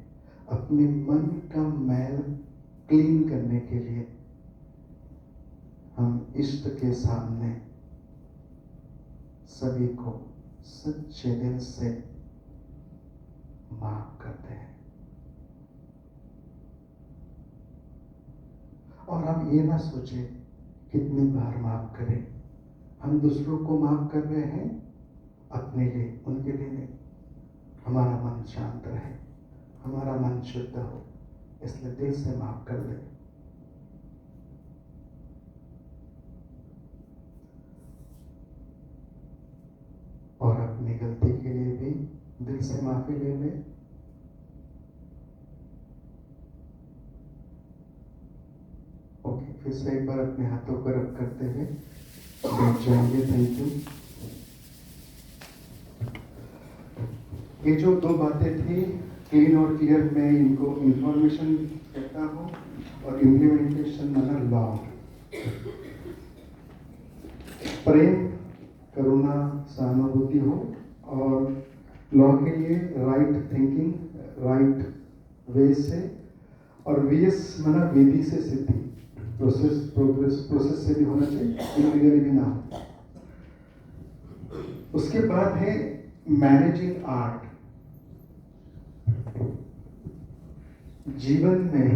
अपने मन का मैल क्लीन करने के लिए हम इष्ट के सामने सभी को सच्चे दिल से माफ करते हैं. और हम ये ना सोचे कितनी बार माफ करें. हम दूसरों को माफ कर रहे हैं अपने लिए, उनके लिए नहीं. हमारा मन शांत रहे, हमारा मन शुद्ध हो, इसलिए दिल से माफ कर दे. और अपनी गलती के लिए भी दिल से माफी ले ले. ओके, फिर से एक बार अपने हाथों को रब करते हुए बैठ जाएंगे. Thank you. ये जो दो बातें थी, क्लीन और क्लियर, मैं इनको इंफॉर्मेशन कहता हूँ और इम्प्लीमेंटेशन माना लॉ. प्रेम, करुणा, सहानुभूति हो, और लॉ के लिए राइट थिंकिंग, राइट वे से, और वीएस माना विधि से सिद्धि, प्रोसेस से भी होना चाहिए, इलीगली भी ना हो. उसके बाद है मैनेजिंग आर्ट. जीवन में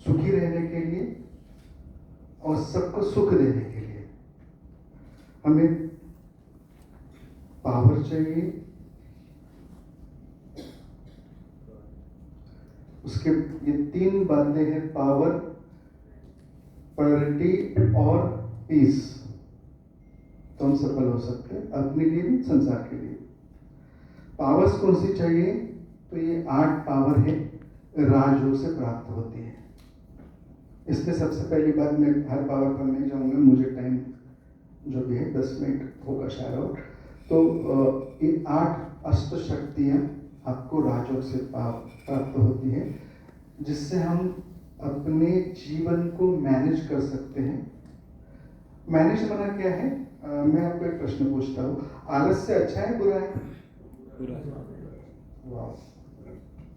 सुखी रहने के लिए और सबको सुख देने के लिए हमें पावर चाहिए. उसके ये तीन बातें हैं, पावर, प्रायोरिटी और पीस. तो हम सफल हो सकते हैं अपने लिए भी, संसार के लिए. पावर्स कौन सी चाहिए? तो ये 8 पावर है, राजयोग से प्राप्त होती है. इसमें सबसे पहली बात, मैं हर पावर पर नहीं जाऊंगा, मुझे टाइम जो भी है 10 मिनट होगा शायद. तो ये 8 अष्ट शक्तियां आपको राजयोग से प्राप्त होती है, जिससे हम अपने जीवन को मैनेज कर सकते हैं. मैनेज करना क्या है? मैं आपको एक प्रश्न पूछता हूँ, आलस्य अच्छा है बुरा है? वाह,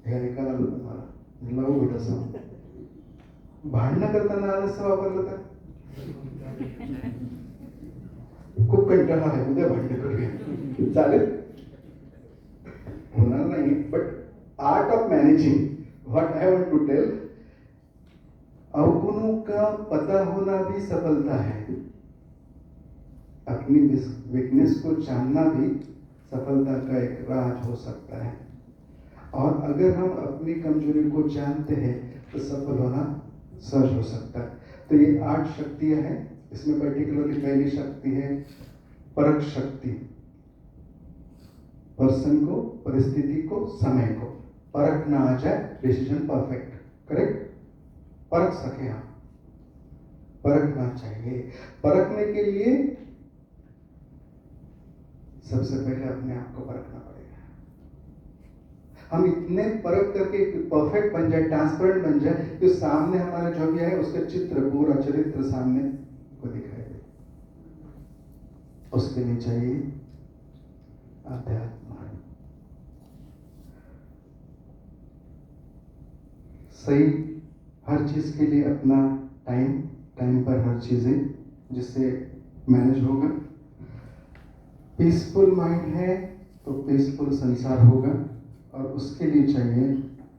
हे ऐकायला तुम्हाला लावू बेटा सांग. भांडणं करताना आलस्य वापरलं तर खूप कंटाळा आहे, उद्या भांडण करूया, चालेल? होणार नाही. But art of managing, what I want to tell, अवगुणों का पता होना भी सफलता है. अपनी वीकनेस को जानना भी सफलता का एक राज हो सकता है. और अगर हम अपनी कमजोरी को जानते हैं तो सफल होना सहज हो सकता है. तो ये 8 शक्तियां हैं. इसमें पर्टिकुलरली पहली शक्ति है परख शक्ति. पर्सन को, परिस्थिति को, समय को परखना आ जाए, डिसीजन परफेक्ट, करेक्ट, परख सके हम, परखना चाहिए. परखने के लिए सबसे पहले अपने आप को परखना पड़ेगा. हम इतने परख करके परफेक्ट बन जाए, ट्रांसपेरेंट बन जाए कि सामने हमारा जो भी है उसका चित्र, पूरा चरित्र सामने को दिखाई दे। उसके लिए चाहिए अध्यात्म। सही हर चीज के लिए अपना टाइम पर हर चीजें जिससे मैनेज होगा। पीसफुल माइंड है तो पीसफुल संसार होगा, और उसके लिए चाहिए,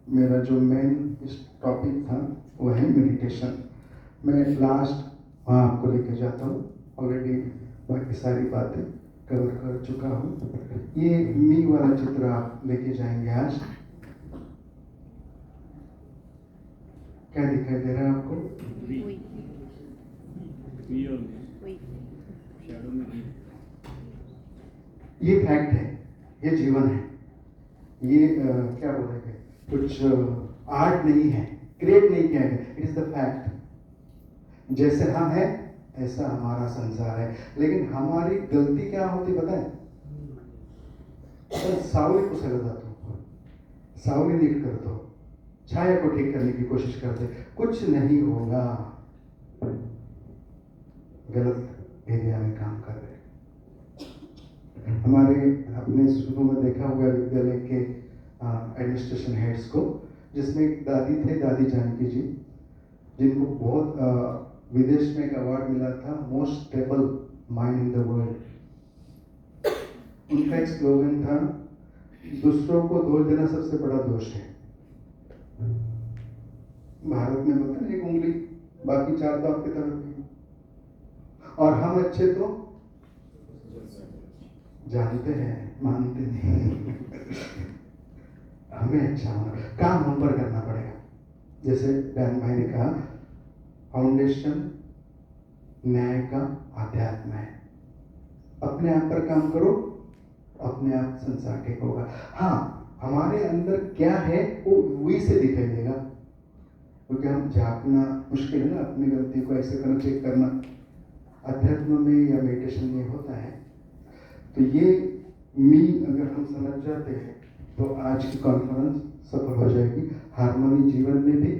मेरा जो मेन इस टॉपिक था वो है मेडिटेशन। मैं लास्ट वहाँ आपको लेके जाता हूँ, ऑलरेडी बाकी सारी बातें कवर कर चुका हूँ। ये मी वाला चित्र आप लेके जाएंगे आज। क्या दिखाई दे रहा है आपको? शैडो में ये फैक्ट है, ये जीवन है, ये क्या बोलेंगे, कुछ आर्ट नहीं है, क्रिएट नहीं किया गया, इट इज द फैक्ट। जैसे हम हैं ऐसा हमारा संसार है। लेकिन हमारी गलती क्या होती पता है? सावली को सजा दो, सावली नीट कर दो, छाया को ठीक करने की कोशिश करते, कुछ नहीं होगा। गलत एरिया में काम कर रहे। हमारे अपने शुरू में देखा हुआ विद्यालय के एडमिनिस्ट्रेशन हेड्स को, जिसमें एक दादी थे, दादी जानकी जी, जिनको बहुत विदेश में एक अवार्ड मिला था, most stable mind in the world. उनका एक स्लोगन था, दूसरों को दोष देना सबसे बड़ा दोष है। भारत में बोलते हैं एक उंगली, बाकी चार तो आपकी तरफ है, और हम अच्छे तो जानते हैं, मानते नहीं। हमें अच्छा होना, काम हम पर करना पड़ेगा। जैसे डैन भाई ने कहा, फाउंडेशन न्याय का अध्यात्म है। अपने आप पर काम करो, अपने आप संसार ठीक होगा। हाँ, हमारे अंदर क्या है वो वही से दिखाई देगा, क्योंकि हम झांकना मुश्किल है ना, अपनी गलती को ऐसे करना, चेक करना। अध्यात्म में या मेडिटेशन में होता है। तो ये मी अगर हम समझ जाते हैं तो आज की कॉन्फ्रेंस सफल हो जाएगी। हार्मोनी जीवन में भी,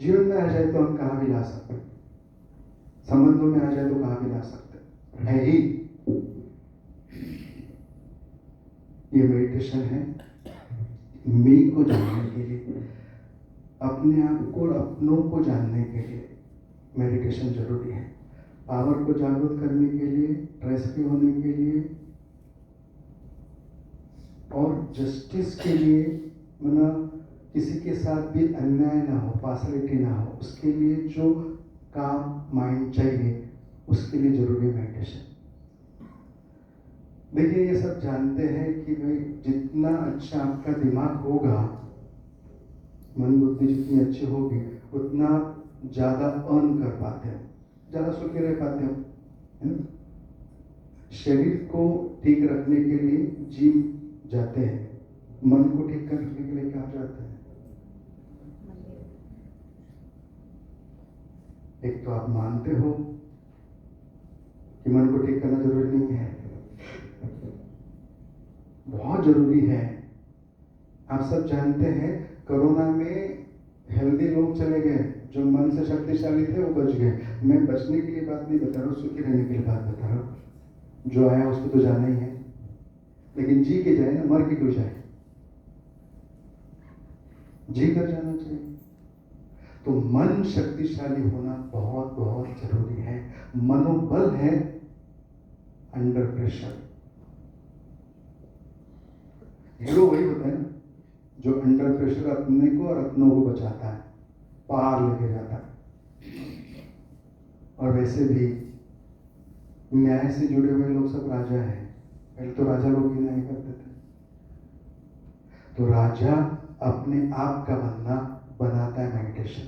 जीवन में आ जाए तो हम कहाँ भी ला सकते हैं, संबंधों में आ जाए तो कहाँ भी ला सकते हैं, है ही। ये मेडिटेशन है मी को जानने के लिए, अपने आप को और अपनों को जानने के लिए मेडिटेशन जरूरी है। पावर को जागरूक करने के लिए, स्ट्रेस फ्री होने के लिए, और जस्टिस के लिए, मतलब किसी के साथ भी अन्याय ना हो, पार्शलिटी ना हो, उसके लिए जो काम माइंड चाहिए, उसके लिए जरूरी है मेडिटेशन। देखिए, ये सब जानते हैं कि भाई जितना अच्छा आपका दिमाग होगा, मन बुद्धि जितनी अच्छी होगी, उतना ज्यादा अर्न कर पाते हो, ज्यादा सुखी रह पाते हो, है ना? शरीर को ठीक रखने के लिए जिम जाते हैं, मन को ठीक करने के लिए क्या जाते हैं? एक तो आप मानते हो कि मन को ठीक करना जरूरी नहीं है, बहुत जरूरी है। आप सब जानते हैं, कोरोना में हेल्दी लोग चले गए, जो मन से शक्तिशाली थे वो बच गए। मैं बचने के लिए बात नहीं बता रहा हूँ, सुखी रहने के लिए बात बता रहा हूँ। जो आया उसको तो जाना ही है, लेकिन जी के जाए ना, मर के क्यों जाए? जी कर जाना चाहिए। तो मन शक्तिशाली होना बहुत बहुत जरूरी है। मनोबल है अंडर प्रेशर। हीरो वही होता है ना जो अंडर प्रेशर अपने को और अपनों को बचाता है, पार लेके जाता है। और वैसे भी न्याय से जुड़े हुए लोग सब राजा हैं। पहले तो राजा लोग ही न्याय करते थे। तो राजा अपने आप का बनना बनाता है मेडिटेशन।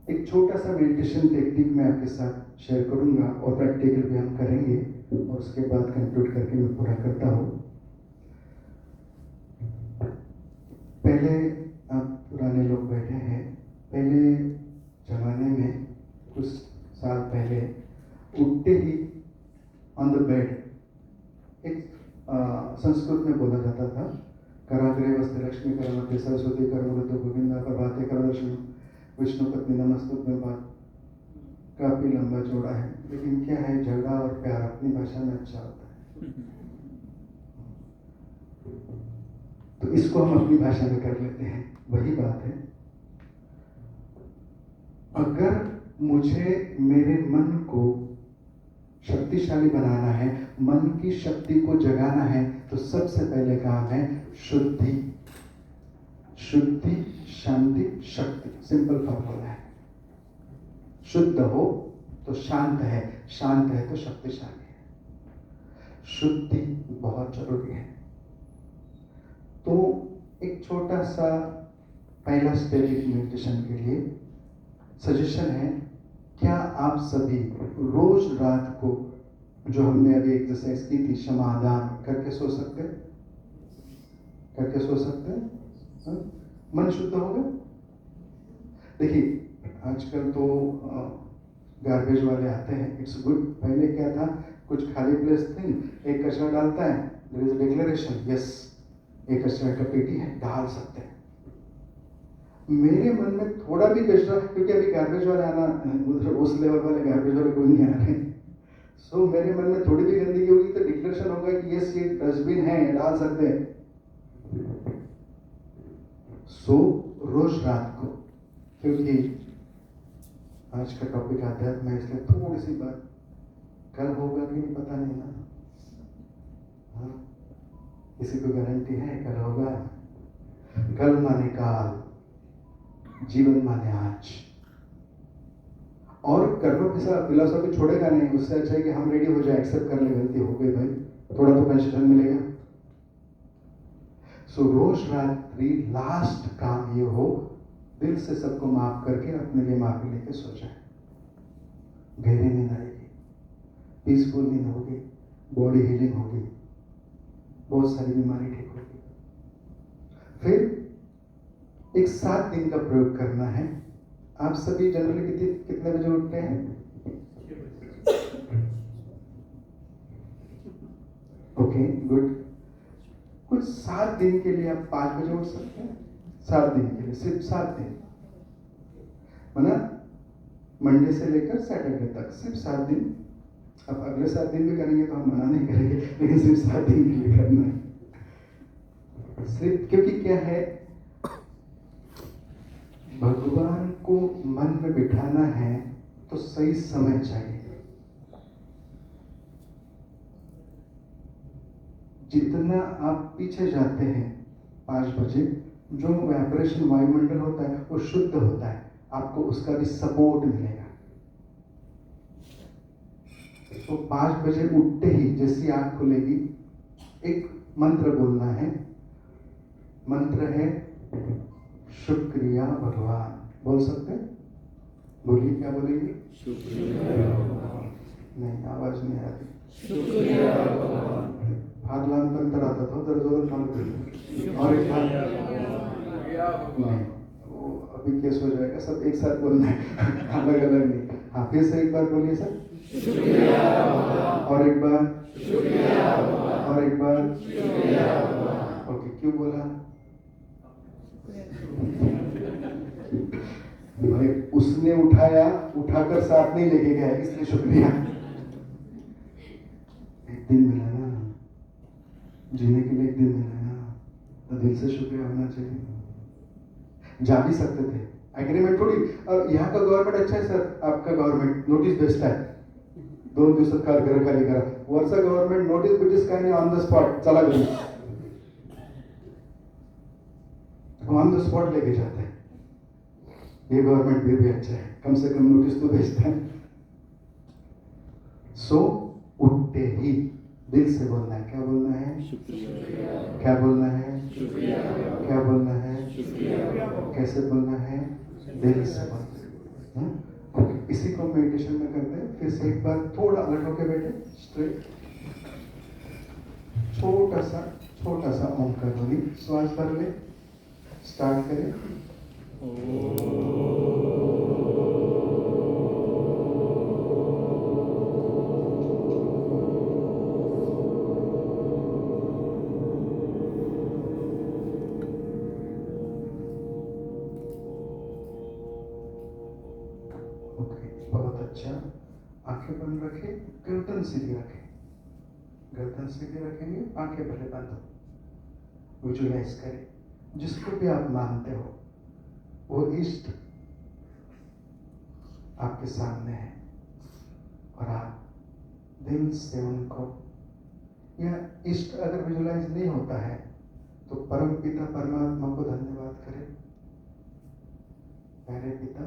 एक छोटा सा मेडिटेशन टेक्निक मैं आपके साथ शेयर करूंगा, और प्रैक्टिकल भी हम करेंगे, और उसके बाद कंक्लूड करके मैं पूरा करता हूँ। पहले आप पुराने लोग बैठे हैं, पहले जमाने में कुछ साल पहले उठते ही ऑन द बेड, एक संस्कृत में बोला जाता था, कराग्रे वस्ते लक्ष्मी करमते सरस्वती करमृत गोविंदा प्रभाते करदर्शन विष्णु पत्नी नमस्तुभ्यं पाद। काफी लंबा चौड़ा है, लेकिन क्या है, झगड़ा और प्यार अपनी भाषा में अच्छा होता है, तो इसको हम अपनी भाषा में कर लेते हैं। वही बात है, अगर मुझे मेरे मन को शक्तिशाली बनाना है, मन की शक्ति को जगाना है, तो सबसे पहले काम है शुद्धि। शुद्धि, शांति, शक्ति, सिंपल फॉर्मूला है। शुद्ध हो तो शांत है, शांत है तो शक्तिशाली है। शुद्धि बहुत जरूरी है। तो एक छोटा सा पहला स्टेप मेडिटेशन के लिए सजेशन है, क्या आप सभी रोज रात को जो हमने अभी एक्सरसाइज की थी समाधान करके सो सकते हैं? करके सो सकते हैं? हाँ? मन शुद्ध होगा। देखिए आजकल तो गार्बेज वाले आते हैं, इट्स गुड। पहले क्या था, कुछ खाली प्लेस थी, एक कचरा डालता है, देयर इज डिक्लेरेशन, यस एक कचरा का पेटी है, डाल सकते हैं। मेरे मन में थोड़ा भी कचरा, क्योंकि अभी गार्बेज वाले आना उधर उस लेवल वाले गार्बेज वाले कोई नहीं आ रहे, सो मेरे मन में थोड़ी भी गंदगी होगी तो डिक्लेरेशन होगा कि यस ये डस्टबिन है, डाल सकते हैं। सो रोज रात को, क्योंकि आज का टॉपिक आध्यात्म है, इसलिए थोड़ी सी बात, कल होगा कि नहीं पता नहीं ना, हाँ? किसी को गारंटी है कल होगा? कल माने काल, जीवन माने आज। और कर्म फिलॉसफी छोड़ेगा नहीं, उससे अच्छा है कि हम रेडी हो जाए, एक्सेप्ट कर ले गलती हो गई भाई, थोड़ा तो कंसेशन मिलेगा। सो रोज रात्रि लास्ट काम ये हो, दिल से सबको माफ करके अपने लिए माफी लेके सो जाए। गहरी नींद आएगी, पीसफुल नींद होगी, बॉडी हीलिंग होगी, बहुत सारी बीमारी ठीक होगी। फिर एक 7 दिन का प्रयोग करना है। आप सभी जनरली कितने बजे उठते हैं? Okay good. कुछ 7 दिन के लिए आप 5 बजे उठ सकते हैं। 7 दिन के लिए, सिर्फ 7 दिन, माना मंडे से लेकर सैटरडे तक, सिर्फ 7 दिन। अब अगले 7 दिन भी करेंगे तो हम मना नहीं करेंगे, लेकिन सिर्फ 7 दिन के लिए करना है सिर्फ। क्योंकि क्या है, भगवान को मन में बिठाना है तो सही समय चाहिए। जितना आप पीछे जाते हैं 5 बजे, जो वाइब्रेशन वायुमंडल होता है वो शुद्ध होता है, आपको उसका भी सपोर्ट मिलेगा। तो 5 बजे उठते ही जैसी आंख खुलेगी, एक मंत्र बोलना है। मंत्र है शुक्रिया भगवान। बोल सकते हैं? बोलिए, क्या बोलेंगे? नहीं, आवाज नहीं आ रही। शुक्रिया भगवान। फार्लांतर आता था, उधर जोर मार कर, और एक बार नहीं, वो अभी केस हो जाएगा, सब एक साथ बोलना है, अलग अलग नहीं। हाँ, फिर से एक बार बोलिए सर। शुक्रिया भगवान। और एक बार शुक्रिया भगवान। और एक बार शुक्रिया भगवान। ओके, क्यों बोला? भाई उसने उठाया, उठाकर साथ नहीं लेके गया, इसलिए शुक्रिया। एक दिन मिला ना, जीने के लिए एक दिन मिला ना, तो दिल से शुक्रिया होना चाहिए। जा भी सकते थे, एग्रीमेंट थोड़ी। और यहाँ का गवर्नमेंट अच्छा है सर, आपका गवर्नमेंट नोटिस भेजता है, 2 दिवसात कार घर खाली करा, वरचा गवर्नमेंट नोटिस बिटिस काय नाही, ऑन द स्पॉट चला घरी, ऑन द स्पॉट लेके जाते हैं। ये गवर्नमेंट फिर भी अच्छा है, कम से कम नोटिस तो भेजता है। सो उठते ही दिल से बोलना है। क्या बोलना है? शुक्रिया। क्या बोलना है? शुक्रिया। क्या बोलना है? शुक्रिया। कैसे बोलना है? दिल से बोलना है। ओके, इसी को मेडिटेशन में करते हैं। फिर से एक बार थोड़ा अलग होके बैठे, स्ट्रेट, छोटा सा ओम का ध्वनि श्वास भर ले। स्टार्ट करें। बच्चा आंखें बंद रखे, गर्दन सीधी रखे। गर्दन सीधी रखेंगे, आंखें भले बंद हो। विजुअलाइज करें जिसको भी आप मानते हो वो इष्ट आपके सामने है और आप दिल से उनको, या इष्ट अगर विजुअलाइज नहीं होता है तो परम पिता परमात्मा को धन्यवाद करें। प्यारे पिता,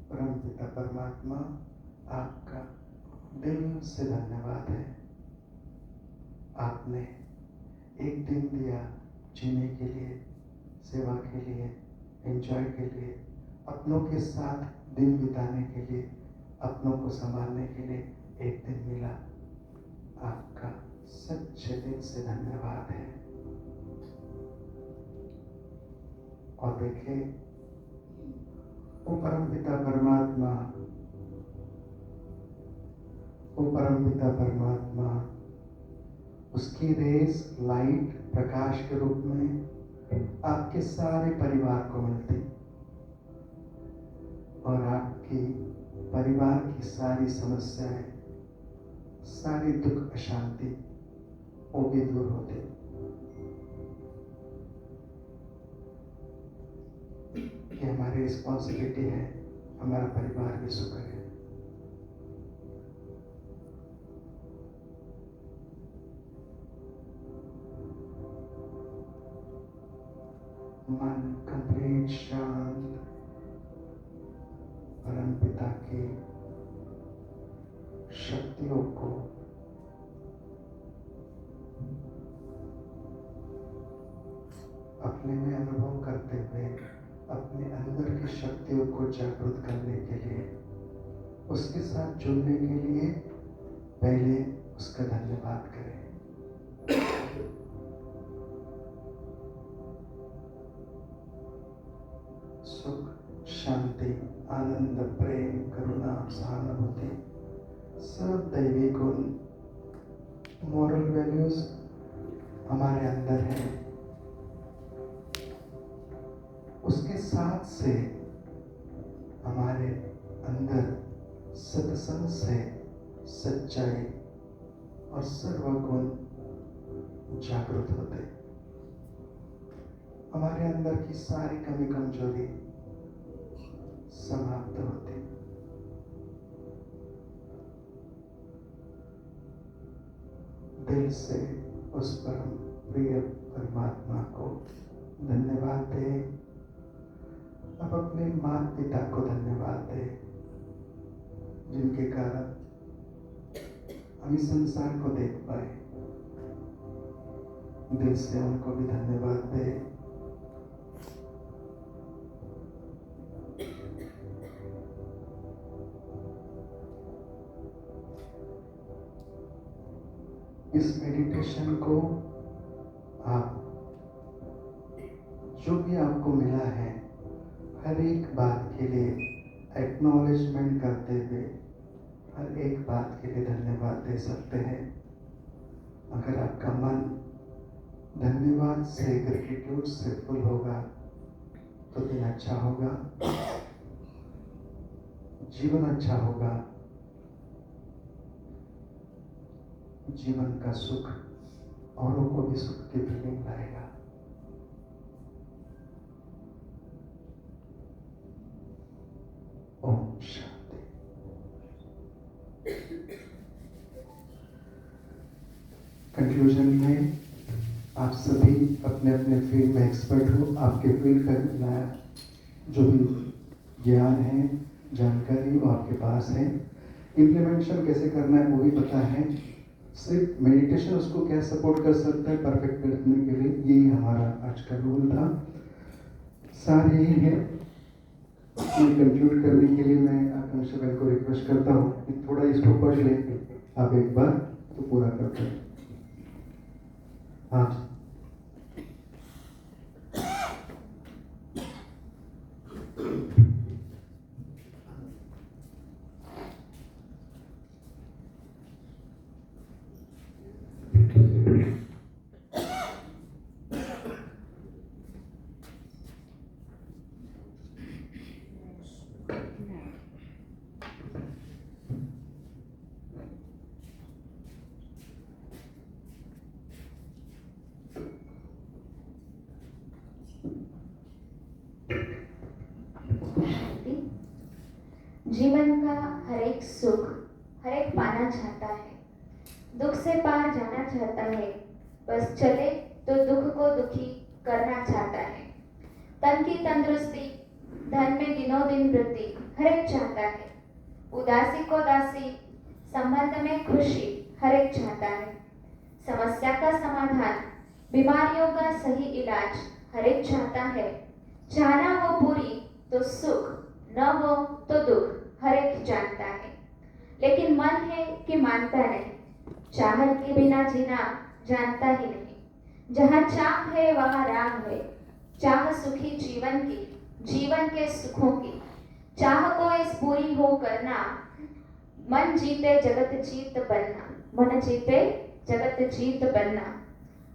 परम पिता परमात्मा, आपका दिल से धन्यवाद है। आपने एक दिन दिया जीने के लिए, सेवा के लिए, एंजॉय के लिए, अपनों के साथ दिन बिताने के लिए, अपनों को संभालने के लिए एक दिन मिला। आपका सच्चे दिल से धन्यवाद है। और देखिए वो परम पिता परमात्मा, वो परम पिता परमात्मा उसकी रेस, लाइट, प्रकाश के रूप में आपके सारे परिवार को मिलती और आपकी परिवार की सारी समस्याएं, सारी दुख, अशांति वो भी दूर होती। ये हमारी रिस्पॉन्सिबिलिटी है, हमारा परिवार भी सुख है। मन कंप्लीट शांत, परम पिता की शक्तियों को अपने में अनुभव करते हुए अपने अंदर की शक्तियों को जागृत करने के लिए, उसके साथ जुड़ने के लिए पहले उसका धन्यवाद करें। सुख, शांति, आनंद, प्रेम, करुणा, सहानुभूति, सब दैवी गुण, मॉरल वैल्यूज हमारे अंदर हैं। उसके साथ से हमारे अंदर सत्संग से सच्चाई और सर्वगुण जागृत होते, हमारे अंदर की सारी कमी कमजोरी समाप्त होती। दिल से उस परम प्रिय परमात्मा को धन्यवाद दे। अब अपने माता पिता को धन्यवाद दे जिनके कारण हम इस संसार को देख पाए। दिल से उनको भी धन्यवाद दे। इस मेडिटेशन को आप जो भी आपको मिला है हर एक बात के लिए एक्नॉलेजमेंट करते हुए हर एक बात के लिए धन्यवाद दे सकते हैं। अगर आपका मन धन्यवाद से, ग्रेटिट्यूड से फुल होगा तो दिन अच्छा होगा, जीवन अच्छा होगा, जीवन का सुख औरों को भी सुख की फीलिंग लाएगा। ओम शांति। कंक्लूजन में आप सभी अपने अपने फील्ड में एक्सपर्ट हो। आपके फील्ड का जो भी ज्ञान है, जानकारी वो आपके पास है। इम्प्लीमेंटेशन कैसे करना है वो भी पता है। सिर्फ मेडिटेशन उसको क्या सपोर्ट कर सकता है परफेक्ट करने के लिए, यही हमारा आज का रोल था। सार यही है। कंक्लूड करने के लिए मैं आकांक्षा बहन को रिक्वेस्ट करता हूँ कि थोड़ा इसको पढ़ ले आप एक बार, तो पूरा करते हैं। हाँ जीवन का हर एक सुख हर एक पाना चाहता है, दुख से पार जाना चाहता है, बस चले तो दुख को दुखी करना चाहता है। तन की तंदुरुस्ती, धन में दिनों दिन वृद्धि हर एक चाहता है। उदासी को दासी, संबंध में खुशी हर एक चाहता है। समस्या का समाधान, बीमारियों का सही इलाज हर एक चाहता है। चाहना हो पूरी तो सुख, न हो तो दुख हर एक जानता है। लेकिन मन है कि मानता नहीं, चाहत के बिना जीना जानता ही नहीं। जहाँ चाह है वहाँ राह है, चाह सुखी जीवन की, जीवन के सुखों की। चाह को इस पूरी हो करना, मन जीते जगत जीत बनना, मन जीते जगत जीत बनना।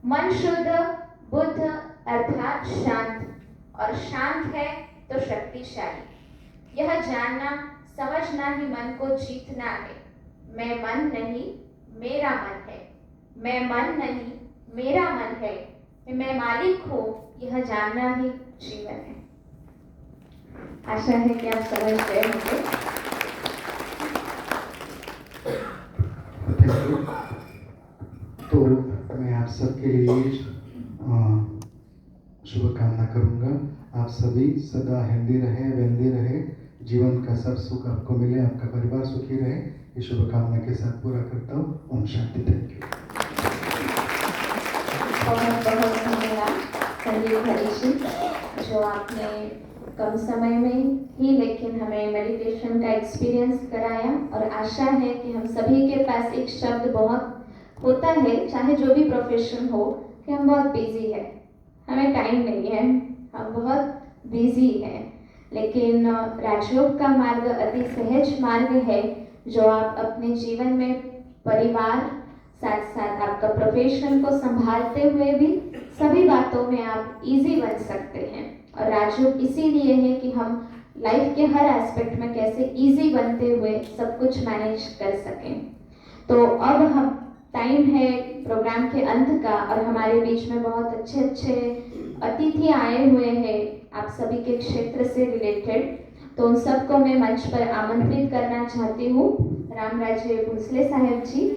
मन शुद्ध, बुद्ध अर्थात शांत, और शांत है तो शक्तिशाली। यह जानना समझना ही मन को जीतना है। मैं मन नहीं मेरा मन है, मैं मन नहीं मेरा मन है, मैं मालिक हूँ, यह जानना ही जीवन है। आशा है कि आप समझ गए होंगे। तो मैं आप सबके लिए शुभकामना करूंगा। आप सभी सदा हेल्दी रहे, वेल्दी रहे, जीवन का सब सुख आपको मिले, आपका परिवार सुखी रहे, ये शुभकामना के साथ पूरा करता हूँ। ओम शांति। Thank you. बहुत बहुत धन्यवाद संदीप हरीश, जो आपने कम समय में ही लेकिन हमें मेडिटेशन का एक्सपीरियंस कराया। और आशा है कि हम सभी के पास एक शब्द बहुत होता है, चाहे जो भी प्रोफेशन हो, कि हम बहुत बिजी है, हमें टाइम नहीं है, हम बहुत बिजी हैं। लेकिन राजयोग का मार्ग अति सहज मार्ग है, जो आप अपने जीवन में परिवार साथ साथ आपका प्रोफेशन को संभालते हुए भी सभी बातों में आप इजी बन सकते हैं। और राजयोग इसीलिए है कि हम लाइफ के हर एस्पेक्ट में कैसे इजी बनते हुए सब कुछ मैनेज कर सकें। तो अब हम टाइम है प्रोग्राम के अंत का, और हमारे बीच में बहुत अच्छे अच्छे अतिथि आए हुए हैं आप सभी के क्षेत्र से रिलेटेड। तो उन सबको मैं मंच पर आमंत्रित करना चाहती हूँ। रामराजे भोसले साहब जी,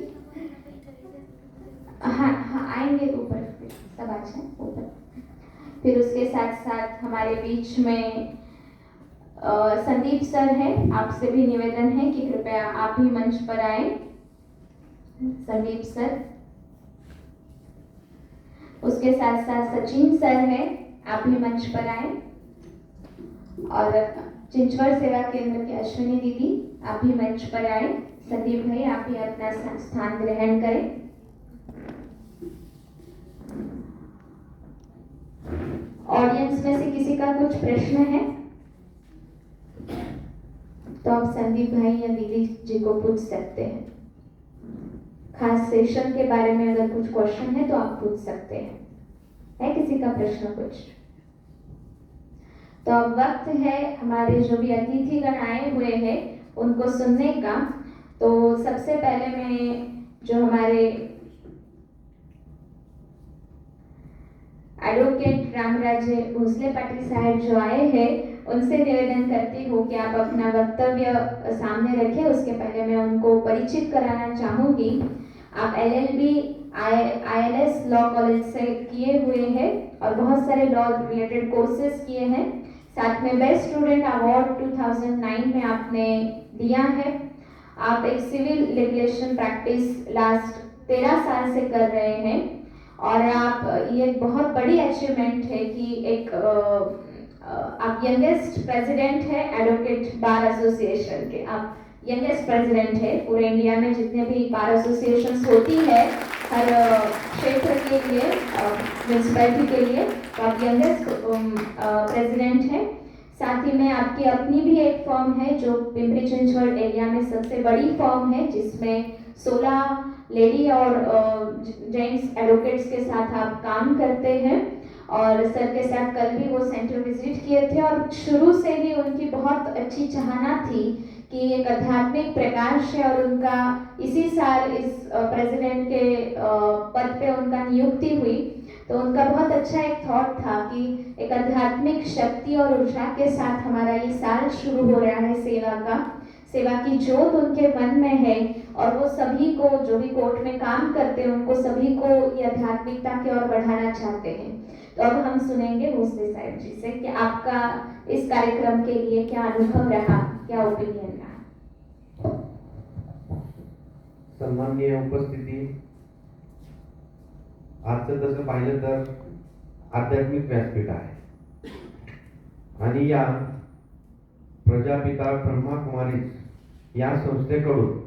हाँ आएंगे ऊपर, सब आ जाए ऊपर। फिर उसके साथ साथ हमारे बीच में संदीप सर हैं। आपसे भी निवेदन है कि कृपया आप भी मंच पर आए। संदीप सर, उसके साथ साथ सचिन सर हैं, आप भी मंच पर आए। और चिंचवड़ सेवा केंद्र के अश्विनी दीदी, आप भी मंच पर आए। संदीप भाई, आप भी अपना स्थान ग्रहण करें। ऑडियंस में से किसी का कुछ प्रश्न है तो आप संदीप भाई या दीदी जी को पूछ सकते हैं। खास सेशन के बारे में अगर कुछ क्वेश्चन है तो आप पूछ सकते हैं। है किसी का प्रश्न कुछ? तो अब वक्त है हमारे जो भी अतिथिगण आए हुए हैं उनको सुनने का। तो सबसे पहले मैं जो हमारे एडवोकेट रामराजे भोसले पाटिल साहब जो आए हैं उनसे निवेदन करती हूँ कि आप अपना वक्तव्य सामने रखें। उसके पहले मैं उनको परिचित कराना चाहूँगी। आप LLB ILS लॉ कॉलेज से किए हुए हैं और बहुत सारे लॉ रिलेटेड कोर्सेज किए हैं। साथ में बेस्ट स्टूडेंट अवार्ड 2009 में आपने लिया है। आप एक सिविल लिटिगेशन प्रैक्टिस लास्ट 13 साल से कर रहे हैं और आप ये बहुत बड़ी अचीवमेंट है कि एक आप यंगेस्ट प्रेसिडेंट है एडवोकेट बार एसोसिएशन के। आप यंगेस्ट प्रेसिडेंट है पूरे इंडिया में जितने भी बार एसोसिएशंस होती है हर क्षेत्र के लिए, म्यूनसिपैलिटी के लिए, तो आप यंगेस्ट प्रेसिडेंट हैं। साथ ही में आपकी अपनी भी एक फर्म है जो पिंपरी चिंचवड़ एरिया में सबसे बड़ी फर्म है, जिसमें 16 लेडी और जेंट्स एडवोकेट्स के साथ आप काम करते हैं। और सर के साथ कल भी वो सेंटर विजिट किए थे और शुरू से ही उनकी बहुत अच्छी चाहना थी कि एक आध्यात्मिक प्रकाश है और उनका इसी साल इस प्रेसिडेंट के पद पे उनका नियुक्ति हुई। तो उनका बहुत अच्छा एक थॉट था कि एक आध्यात्मिक शक्ति और ऊर्जा के साथ हमारा ये साल शुरू हो रहा है सेवा का। सेवा की जोत उनके मन में है और वो सभी को, जो भी कोर्ट में काम करते हैं, उनको सभी को ये आध्यात्मिकता की ओर बढ़ाना चाहते हैं। तो अब हम सुनेंगे भोसले साहब जी से कि आपका इस कार्यक्रम के लिए क्या अनुभव रहा, क्या ओपिनियन रहा। सन्माननीय उपस्थिती, आजचं तसं पाहिलं तर आध्यात्मिक व्यासपीठ आहे आणि या प्रजापिता ब्रह्माकुमारी या संस्थेकडून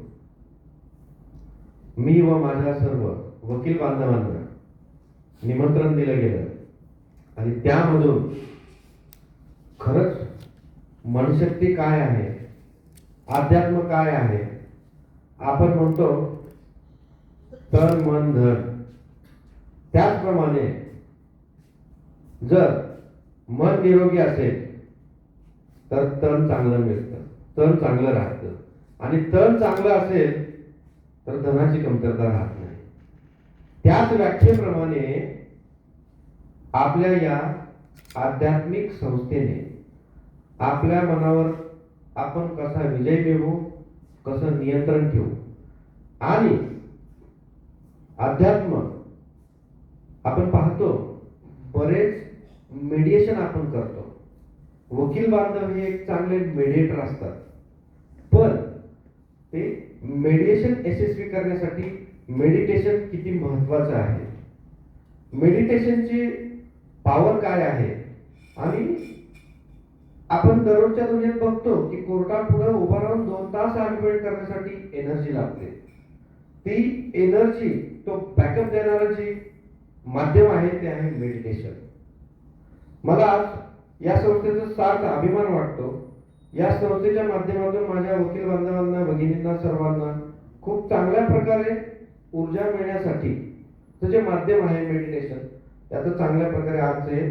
मी व माझ्या सर्व वकील बांधवांना निमंत्रण दिलं गेलं आणि त्यामधून खरंच मनशक्ती काय आहे, अध्यात्म काय आहे, आपण म्हणतो तन मन धन, त्याचप्रमाणे जर मन निरोगी असेल तर तन चांगलं मिळतं, तन चांगलं राहतं आणि तन चांगलं असेल तर धनाची कमतरता राहत नाही। त्याच व्याख्येप्रमाणे आपल्या या आध्यात्मिक संस्थेने आपल्या मनावर आपण कसा विजय मिळवू, कसं नियंत्रण ठेवू आणि अध्यात्म आपण पाहतो बरेच मेडिएशन आपण करतो। वकील बांधव हे एक चांगले मेडिएटर असतात, पण ते मेडिएशन यशस्वी करण्यासाठी मेडिटेशन किती महत्वाचं आहे, मेडिटेशनची पॉवर काय आहे आणि आपण दररोजच्या दुनियेत बघतो की कोर्टापुढे उभा राहून 2 तास आर्ग्युमेंट करण्यासाठी एनर्जी लागते। ती एनर्जी, तो बॅकअप देणारं जे माध्यम आहे ते आहे मेडिटेशन। मला आज या संस्थेचा सार्थ अभिमान वाटतो। या संस्थेच्या माध्यमातून माझ्या वकील बांधवांना, भगिनींना, सर्वांना खूप चांगल्या प्रकारे ऊर्जा मिळण्यासाठी जे माध्यम आहे मेडिटेशन, त्याचा चांगल्या प्रकारे आज हे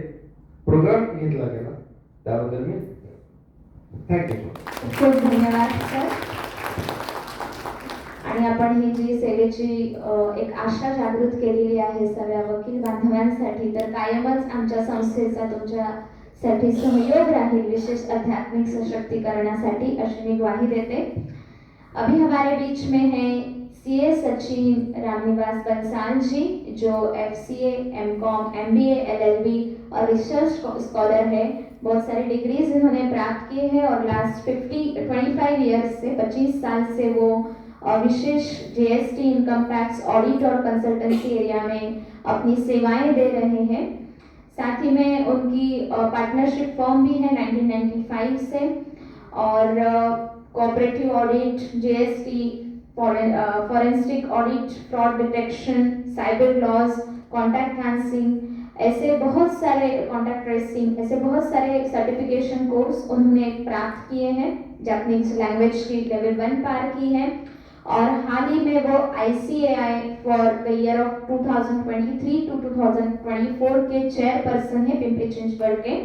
प्रोग्राम घेतला गेला, त्याबद्दल मी थँक्यू। खूप धन्यवाद सर। आणि आपण ही जी सेवेची एक आशा जागृत केलेली आहे सगळ्या वकील बांधवांसाठी, तर कायमच आमच्या संस्थेचा तुमच्यासाठी सहयोग राहील विशेष आध्यात्मिक सशक्तिकरणासाठी, अशी मी ग्वाही देते। अभी हमारे बीच में है सीए सचिन रामनिवास बंसाल जी, जो एफसीए, एमकॉम, एमबीए, एलएलबी और रिसर्च स्कॉलर है। बहुत सारी डिग्रीज इन्होंने प्राप्त की है और लास्ट 25 ईयर्स से 25 साल से वो विशेष जीएसटी, इनकम टैक्स, ऑडिट और कंसल्टेंसी एरिया में अपनी सेवाएं दे रहे हैं। साथ ही में उनकी पार्टनरशिप फर्म भी है 1995 से, और cooperative audit, GST, forensic audit, fraud detection, cyber laws, contact tracing, ऐसे बहुत सारे कॉन्टैक्ट ट्रेसिंग, ऐसे बहुत सारे सर्टिफिकेशन कोर्स उन्होंने प्राप्त किए हैं। जापानीज लैंग्वेज की लेवल 1 पार की है और हाल ही में वो ICAI for the year of 2023 to 2024 के चेयरपर्सन है, पिंपरी चिंचवड के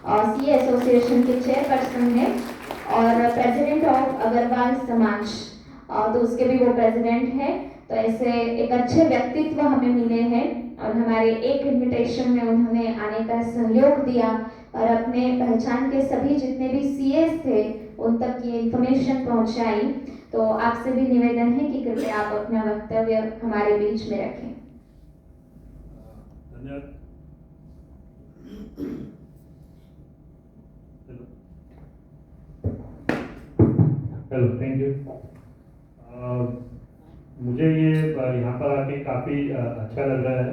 सीए एसोसिएशन के चेयरपर्सन है और प्रेसिडेंट ऑफ अग्रवाल समाज, तो उसके भी वो प्रेसिडेंट है। तो ऐसे एक अच्छे व्यक्तित्व हमें मिले हैं और हमारे एक इनविटेशन में उन्होंने आने का सहयोग दिया और अपने पहचान के सभी जितने भी सीएस थे उन तक ये इन्फॉर्मेशन पहुंचाई। तो आपसे भी निवेदन है कि कृपया आप अपना वक्तव्य हमारे बीच में रखें। धन्यवाद। Hello, thank you. मुझे ये यहाँ पर आके काफ़ी अच्छा लग रहा है।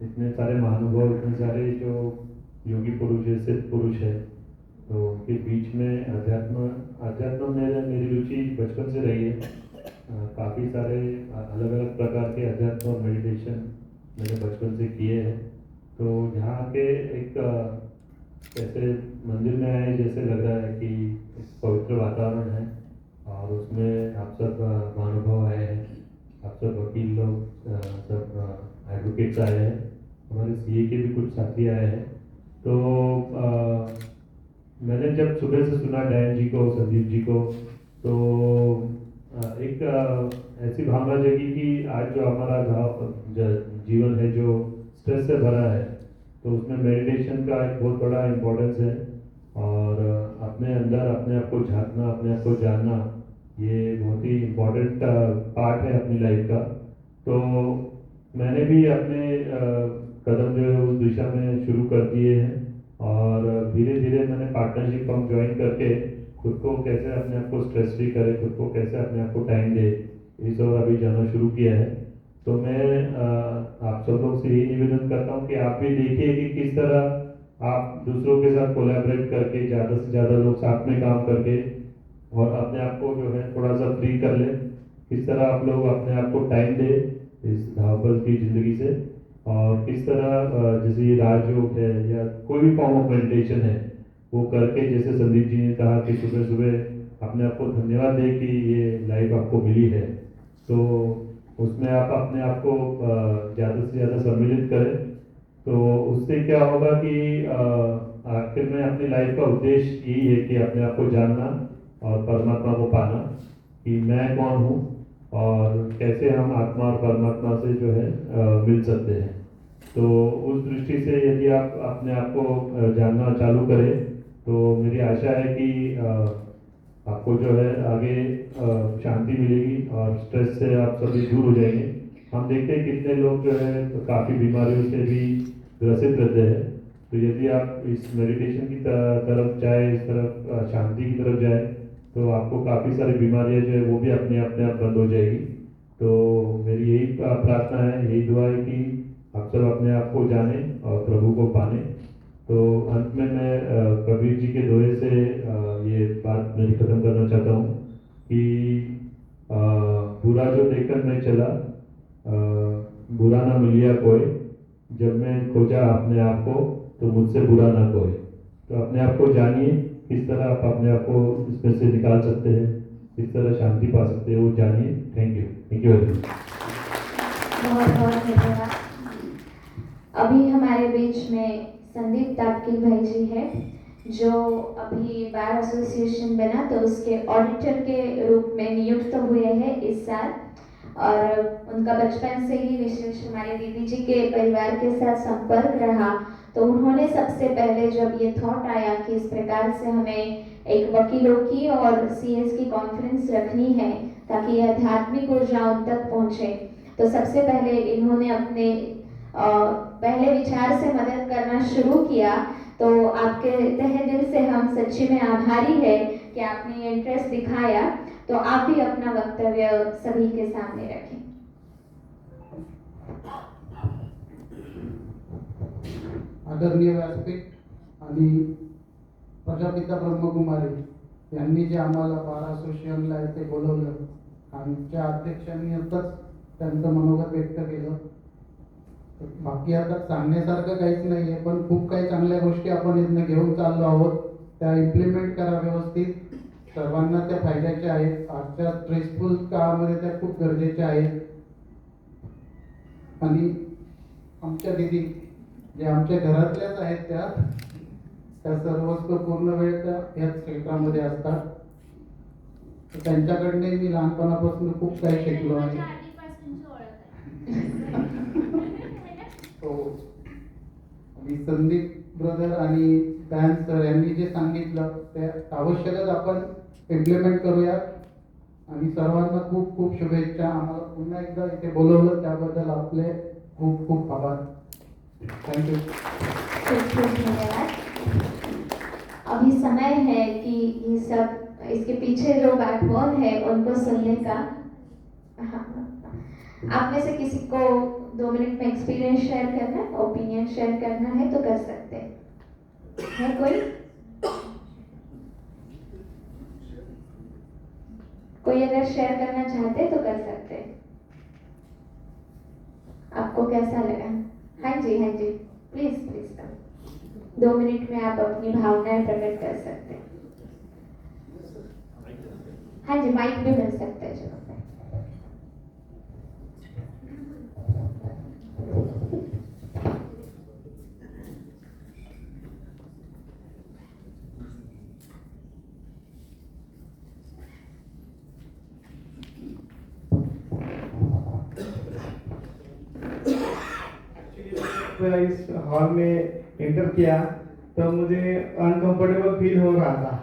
इतने सारे महानुभाव, इतने सारे जो योगी पुरुष है, सिद्ध पुरुष है, तो उनके बीच में अध्यात्म में मेरी रुचि बचपन से रही है। काफ़ी सारे अलग अलग प्रकार के अध्यात्म और मेडिटेशन मैंने बचपन से किए हैं। तो यहाँ के एक ऐसे मंदिर में आए जैसे लग रहा है कि एक पवित्र वातावरण है और उसमें आप सब महानुभाव आए हैं, आप सब वकील लोग, सब एडवोकेट्स आए हैं, हमारे सीए के भी कुछ साथी आए हैं। तो मैंने जब सुबह से सुना डैन जी को, संदीप जी को, तो एक ऐसी भावना जगी कि आज जो हमारा जीवन है जो स्ट्रेस से भरा है, तो उसमें मेडिटेशन का एक बहुत बड़ा इम्पोर्टेंस है और अपने अंदर अपने आप को झांकना, अपने आप को जानना, ये बहुत ही इम्पोर्टेंट पार्ट है अपनी लाइफ का। तो मैंने भी अपने कदम जो है उस दिशा में शुरू कर दिए हैं, और धीरे धीरे मैंने पार्टनरशिप फर्म ज्वाइन करके खुद को कैसे अपने आप को स्ट्रेस फ्री करे, खुद को कैसे अपने आप को टाइम दे, इस और अभी जाना शुरू किया है। तो मैं आप सब लोग से यही निवेदन करता हूँ कि आप भी देखिए कि किस तरह आप दूसरों के साथ कोलैबोरेट करके ज़्यादा से ज़्यादा लोग साथ में काम करके और अपने आप को जो है थोड़ा सा फ्री कर ले, किस तरह आप लोग अपने आप को टाइम दे इस धावल की ज़िंदगी से, और किस तरह जैसे ये राजयोग है या कोई भी फॉर्म ऑफ मेडिटेशन है वो करके, जैसे संदीप जी ने कहा कि सुबह सुबह अपने आप को धन्यवाद दे कि ये लाइफ आपको मिली है, तो उसमें आप अपने आप को ज़्यादा से ज़्यादा सम्मिलित करें। तो उससे क्या होगा कि आखिर में अपनी लाइफ का उद्देश्य यही है कि अपने आप को जानना और परमात्मा को पाना, कि मैं कौन हूँ और कैसे हम आत्मा और परमात्मा से जो है मिल सकते हैं। तो उस दृष्टि से यदि आप अपने आप को जानना चालू करें तो मेरी आशा है कि आपको जो है आगे शांति मिलेगी और स्ट्रेस से आप सभी दूर हो जाएंगे। हम देखते हैं कितने लोग जो है तो काफ़ी बीमारियों से भी ग्रसित रहते हैं। तो यदि आप इस मेडिटेशन की तरफ जाए, इस तरफ शांति की तरफ जाए, तो आपको काफ़ी सारी बीमारियां जो है वो भी अपने आप बंद हो जाएगी। तो मेरी यही प्रार्थना है, यही दुआ है कि आप सब अपने आप को जाने और प्रभु को पाने। तो अंत में मैं कबीर जी के दोहे से ये बात मेरी खत्म करना चाहता हूँ कि बुरा जो देखकर मैं चला, बुरा ना मिलिया कोई, जब मैं खोजा अपने आप को तो मुझसे बुरा ना कोई। तो अपने आप को जानिए, किस तरह आप अपने आप को इसमें से निकाल सकते हैं, किस तरह शांति पा सकते हैं, वो जानिए। Thank you very much. बहुत बहुत धन्यवाद। अभी हमारे बीच में संदीप तापकिल भाई जी है, जो अभी बार एसोसिएशन बना तो उसके ऑडिटर के रूप में नियुक्त हुए हैं इस साल, और उनका बचपन से ही विशेष हमारे दीदी जी के परिवार के साथ संपर्क रहा। तो उन्होंने सबसे पहले जब ये थॉट आया कि इस प्रकार से हमें एक वकीलों की और सीएस की कॉन्फ्रेंस रखनी है ताकि आध्यात्मिक ऊर्जा उन तक पहुँचे, तो सबसे पहले इन्होंने अपने पहले विचार से मदद करना शुरू किया। तो आपके तहे दिल से हम सच्ची में आभारी है कि आपने ये इंटरेस्ट दिखाया। तो आप भी अपना वक्तव्य सभी के सामने रखें। आदरणीय व्यासपीठ आणि प्रजापिता ब्रह्मकुमारी यांनी जे आम्हाला बार असोसिएशनला इथे बोलवलं, आमच्या अध्यक्षांनी आताच त्यांचं मनोगत व्यक्त केलं। बाकी आता सांगण्यासारखं काहीच नाही आहे, पण खूप काही चांगल्या गोष्टी आपण इथनं घेऊन चाललो आहोत, त्या इम्प्लिमेंट करा व्यवस्थित। सर्वांना त्या फायद्याच्या आहेत, आजच्या स्ट्रेसफुल काळामध्ये त्या खूप गरजेच्या आहेत। आणि आमच्या दीदी जे आमच्या घरातल्याच आहेत त्या सर्वस्व पूर्ण वेळ त्या याच क्षेत्रामध्ये असतात, त्यांच्याकडने मी लहानपणापासून खूप काही शिकलो आहे। हो, आणि संदीप ब्रदर आणि दयान सर यांनी जे सांगितलं ते आवश्यकच आपण इम्प्लिमेंट करूया। आणि सर्वांना खूप खूप शुभेच्छा। आम्हाला पुन्हा एकदा इथे बोलवलं त्याबद्दल आपले खूप खूप आभार। Thank you. खूब खूब धन्यवाद। अभी समय है कि ये सब इसके पीछे जो बैकबोन है उनको सुनने का। आप में से किसी को 2 मिनट में एक्सपीरियंस शेयर करना है, ओपिनियन शेयर करना है तो कर सकते हैं। है कोई अगर शेयर करना चाहते तो कर सकते हैं। आपको कैसा लगा? हाँ जी प्लीज प्लीज 2 मिनट में आप अपनी भावनाएं प्रकट कर सकते हैं। हाँ जी, माइक भी मिल सकता है। चलो इस हॉल में एंटर किया तो मुझे अनकंफर्टेबल फील हो रहा था।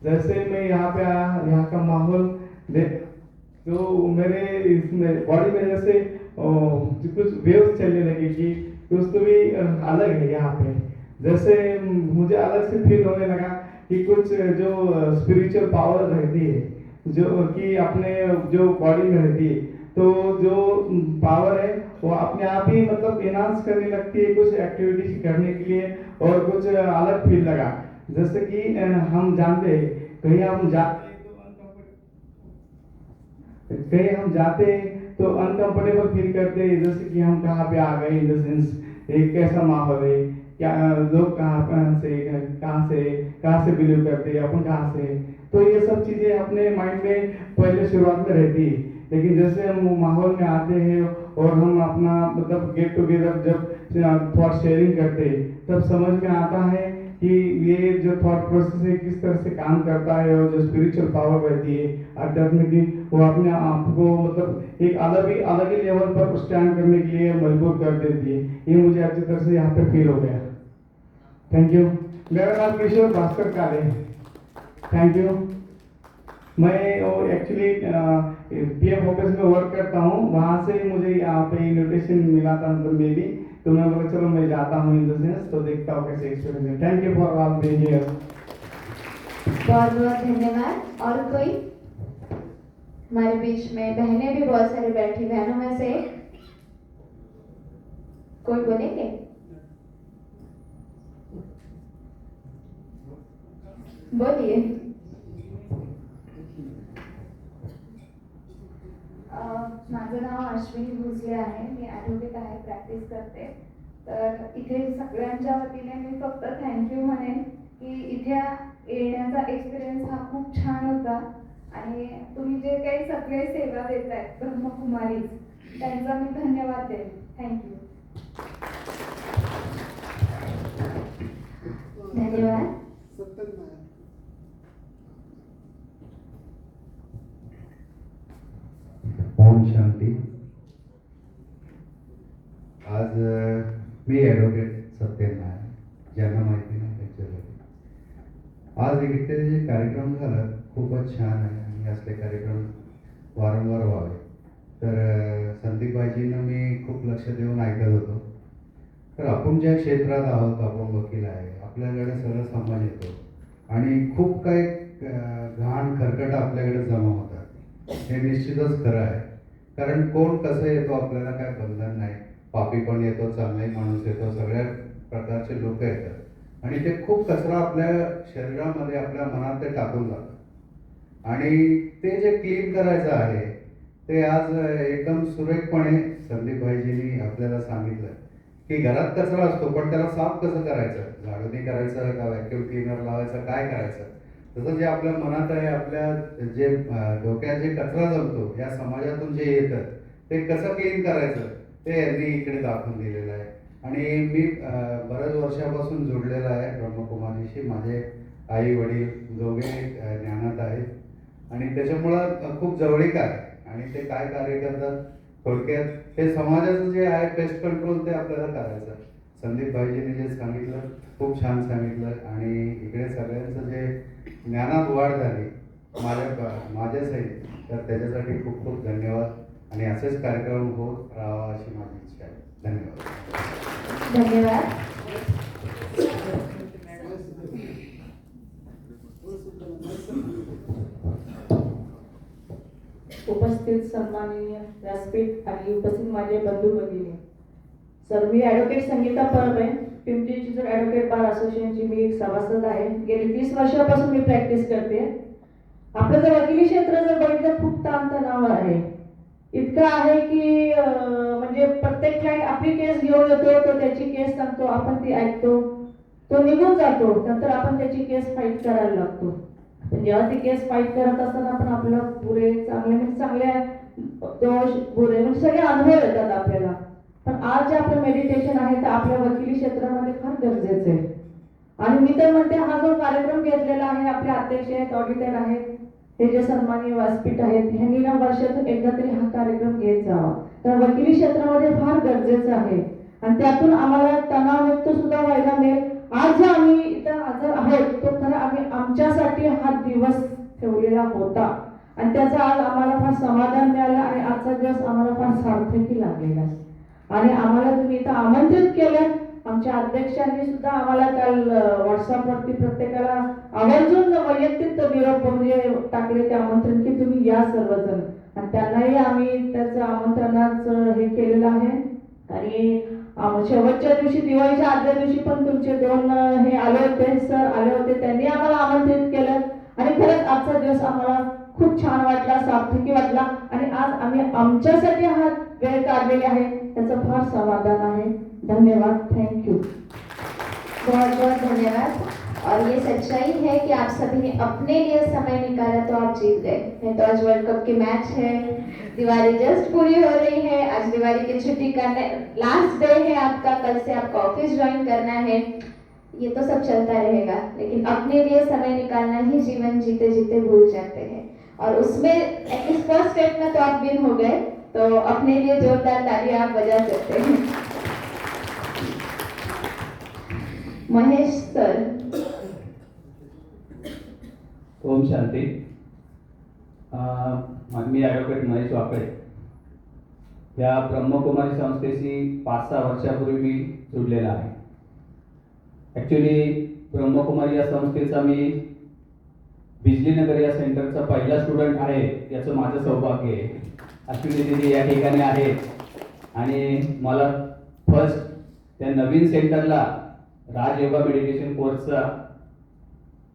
जैसे मैं यहाँ पे आया, यहाँ का माहौल तो मेरे इसमें बॉडी में जैसे कुछ वेव्स चलने लगेगी, कुछ तो भी अलग है यहाँ पे। जैसे मुझे अलग से फील होने लगा कि कुछ जो स्पिरिचुअल पावर रहती है, जो कि अपने जो बॉडी में रहती है, तो जो पावर है वो अपने आप ही मतलब इनहांस करने लगती है कुछ एक्टिविटी करने के लिए, और कुछ अलग फील लगा। जैसे कि हम जानते हैं कहीं हम जाते तो अनकंफर्टेबल फील करते हैं, जैसे कि हम कहाँ पे आ गए, इन द सेंस एक कैसा माहौल है, क्या लोग कहाँ से बिलीव करते हैं, अपन कहाँ से। तो ये सब चीज़ें अपने माइंड में पहले शुरुआत में रहती है, लेकिन जैसे हम वो माहौल में आते हैं और हम अपना मतलब गेट टुगेदर जब थॉट शेयरिंग करते हैं, तब समझ में आता है कि ये जो थॉट प्रोसेस है किस तरह से काम करता है, और जो स्पिरिचुअल पावर रहती है आध्यात्मिक की, वो अपने आप को मतलब एक अलग ही लेवल पर स्टैंड करने के लिए मजबूर कर देती है। ये मुझे अच्छी तरह से यहाँ पे फील हो गया। Thank you. मेरा नाम किशोर भास्कर काले। Thank you. मैं एक्चुअली पीएम ऑफिस में वर्क करता हूँ, वहाँ से ही मुझे यहाँ पे इन्विटेशन मिला था, मतलब मे भी, तो मैं बोला चलो मैं जाता हूँ इन द सेंस, तो देखता हूँ कैसे एक्सपीरियंस है। Thank you for all being here. बहुत बहुत धन्यवाद। और कोई हमारे बीच में बहनें भी बहुत सारी बैठी, बहनों में से कोई बोलेंगे? बोलिए। माझं नाव अश्विनी भोसले आहे, मी ॲडव्होकेट आहे, प्रॅक्टिस करते। तर इथे सगळ्यांच्या वतीने मी फक्त थँक्यू म्हणेन की इथे येण्याचा एक्सपिरियन्स हा खूप छान होता, आणि तुम्ही जे काही सगळे सेवा देत आहेत ब्रह्मकुमारीज, त्यांचा मी धन्यवाद देईन। थँक्यू। धन्यवाद। ओम शांती। आज मी ॲडव्होकेट सत्यन नायर, ज्यांना माहिती नाही त्यांच्यासाठी आज इथे जे कार्यक्रम झाला खूपच छान आहे, आणि असले कार्यक्रम वारंवार व्हावे। तर संदीपबाईजींना मी खूप लक्ष देऊन ऐकत होतो। तर आपण ज्या क्षेत्रात आहोत, आपण वकील आहे, आपल्याकडे सगळं सामान येतो, आणि खूप काही घाण खरकट आपल्याकडे जमा होतात, हे निश्चितच खरं आहे। कारण कोण कसं येतो आपल्याला काय बंधन नाही, पापी पण येतो, चांगलाही माणूस येतो, सगळ्या प्रकारचे लोक येतात, आणि ते खूप कचरा आपल्या शरीरामध्ये, आपल्या मनात ते टाकून जातात, आणि ते जे क्लीन करायचं आहे ते आज एकदम सुरेखपणे संदीपभाईजींनी आपल्याला सांगितलं की घरात कचरा असतो, पण त्याला साफ कसं करायचं, झाडूनी करायचं का व्हॅक्यूम क्लीनर लावायचं, काय करायचं। तसं जे आपल्या मनात आहे, आपल्या जे डोक्यात जे कचरा जमतो, या समाजातून जे येतं ते कसं क्लीन करायचं ते यांनी इकडे दाखवून दिलेलं आहे। आणि मी बऱ्याच वर्षापासून जोडलेला आहे ब्रह्मकुमारीशी। माझे आई वडील दोघे ज्ञानात आहेत, आणि त्याच्यामुळं खूप जवळीक आहे, आणि ते काय कार्य करतात थोडक्यात हे समाजाचं जे आहे पेस्ट कंट्रोल ते आपल्याला करायचं। संदीप भाईजींनी जे सांगितलं खूप छान सांगितलं, आणि इकडे सगळ्यांचं जे ज्ञानात वाढ झाली माझ्यासहित, तर त्याच्यासाठी खूप खूप धन्यवाद, आणि असेच कार्यक्रम होत राहावा अशी माझी इच्छा आहे। धन्यवाद। धन्यवाद। उपस्थित सन्माननीय व्यासपीठ आणि उपस्थित माझे बंधू भगिनी सर, मी ॲडव्होकेट संगीता परब आहे, पिंपरी चिंचवड ॲडव्होकेट बार असोसिएशनची मी एक सभासद आहे। गेली 30 वर्षापासून मी प्रॅक्टिस करते। आपलं जर वकिली क्षेत्र जर बघितलं खूप ताणतणाव आहे, इतकं आहे की म्हणजे प्रत्येक क्लायंट आपली केस घेऊन येतो, तो त्याची केस सांगतो, आपण ती ऐकतो, तो निघून जातो, नंतर आपण त्याची केस फाईट करायला लागतो। जेव्हा ती केस फाईट करत असताना आपण आपलं बुरे चांगले म्हणजे चांगले दोष बुरे म्हणजे सगळे अनुभव येतात आपल्याला। पण आज जे आपलं मेडिटेशन आहे ते आपल्या वकिली क्षेत्रामध्ये फार गरजेचं आहे, आणि मी तर म्हणते हा जो कार्यक्रम घेतलेला आहे, आपले अध्यक्ष आहेत, ऑडिटर आहेत, हे जे सन्माननीय व्यासपीठ आहेत, ह्यांनी ना वर्षातून एकदा तरी हा कार्यक्रम घेत जावा, कारण वकिली क्षेत्रामध्ये फार गरजेचं आहे, आणि त्यातून आम्हाला तणावमुक्त सुद्धा व्हायला मिळेल। आज जे आम्ही इथं हजर आहोत तो खरं आम्ही आमच्यासाठी हा दिवस ठेवलेला होता, आणि त्याचं आज आम्हाला फार समाधान मिळालं आणि आजचा दिवस आम्हाला फार सार्थकी लागलेला आहे. आणि आम्हाला तुम्ही इथं आमंत्रित केलं. आमच्या अध्यक्षांनी सुद्धा आम्हाला काल व्हॉट्सअपवरती प्रत्येकाला आवर्जून वैयक्तिक निरोप म्हणजे टाकले ते आमंत्रण की तुम्ही या सर्वजण, आणि त्यांनाही आम्ही त्याचं आमंत्रणाचं हे केलेलं आहे. आणि शेवटच्या दिवशी दिवाळीच्या आदल्या दिवशी पण तुमचे 2 हे आले होते, सर आले होते, त्यांनी आम्हाला आमंत्रित केलं. आणि खरंच आजचा दिवस आम्हाला खूप छान वाटला, सार्थकी वाटला. आणि आज आम्ही आमच्यासाठी हा वेळ काढलेला आहे, त्याचं फार समाधान आहे. धन्यवाद, थैंक यू. बहुत बहुत धन्यवाद. और ये सच्चाई है कि आप सभी ने अपने लिए समय निकाला तो आप जीत गए. नहीं तो आज वर्ल्ड कप की मैच है, दिवाली जस्ट पूरी हो रही है, आज दिवाली की छुट्टी का लास्ट डे है आपका, कल से आपका ऑफिस ज्वाइन करना है, ये तो सब चलता रहेगा. लेकिन अपने लिए समय निकालना ही जीवन जीते जीते भूल जाते हैं. और उसमें एटलीस्ट फर्स्ट स्टेप में तो आप विन हो गए, तो अपने लिए जोरदार ताली आप बजा सकते हैं. महेश सर. ओम शांती. मी ॲडव्होकेट महेश वाकळे. या ब्रह्मकुमारी संस्थेशी 5-6 वर्षापूर्वी मी जुडलेला आहे. ॲक्च्युली ब्रह्मकुमारी या संस्थेचा मी बिजलीनगर या सेंटरचा पहिला स्टुडंट आहे, याचं माझं सौभाग्य आहे. अश्विनी दिदी या ठिकाणी आहेत आणि मला फर्स्ट त्या नवीन सेंटरला राजयोगा मेडिटेशन कोर्सचा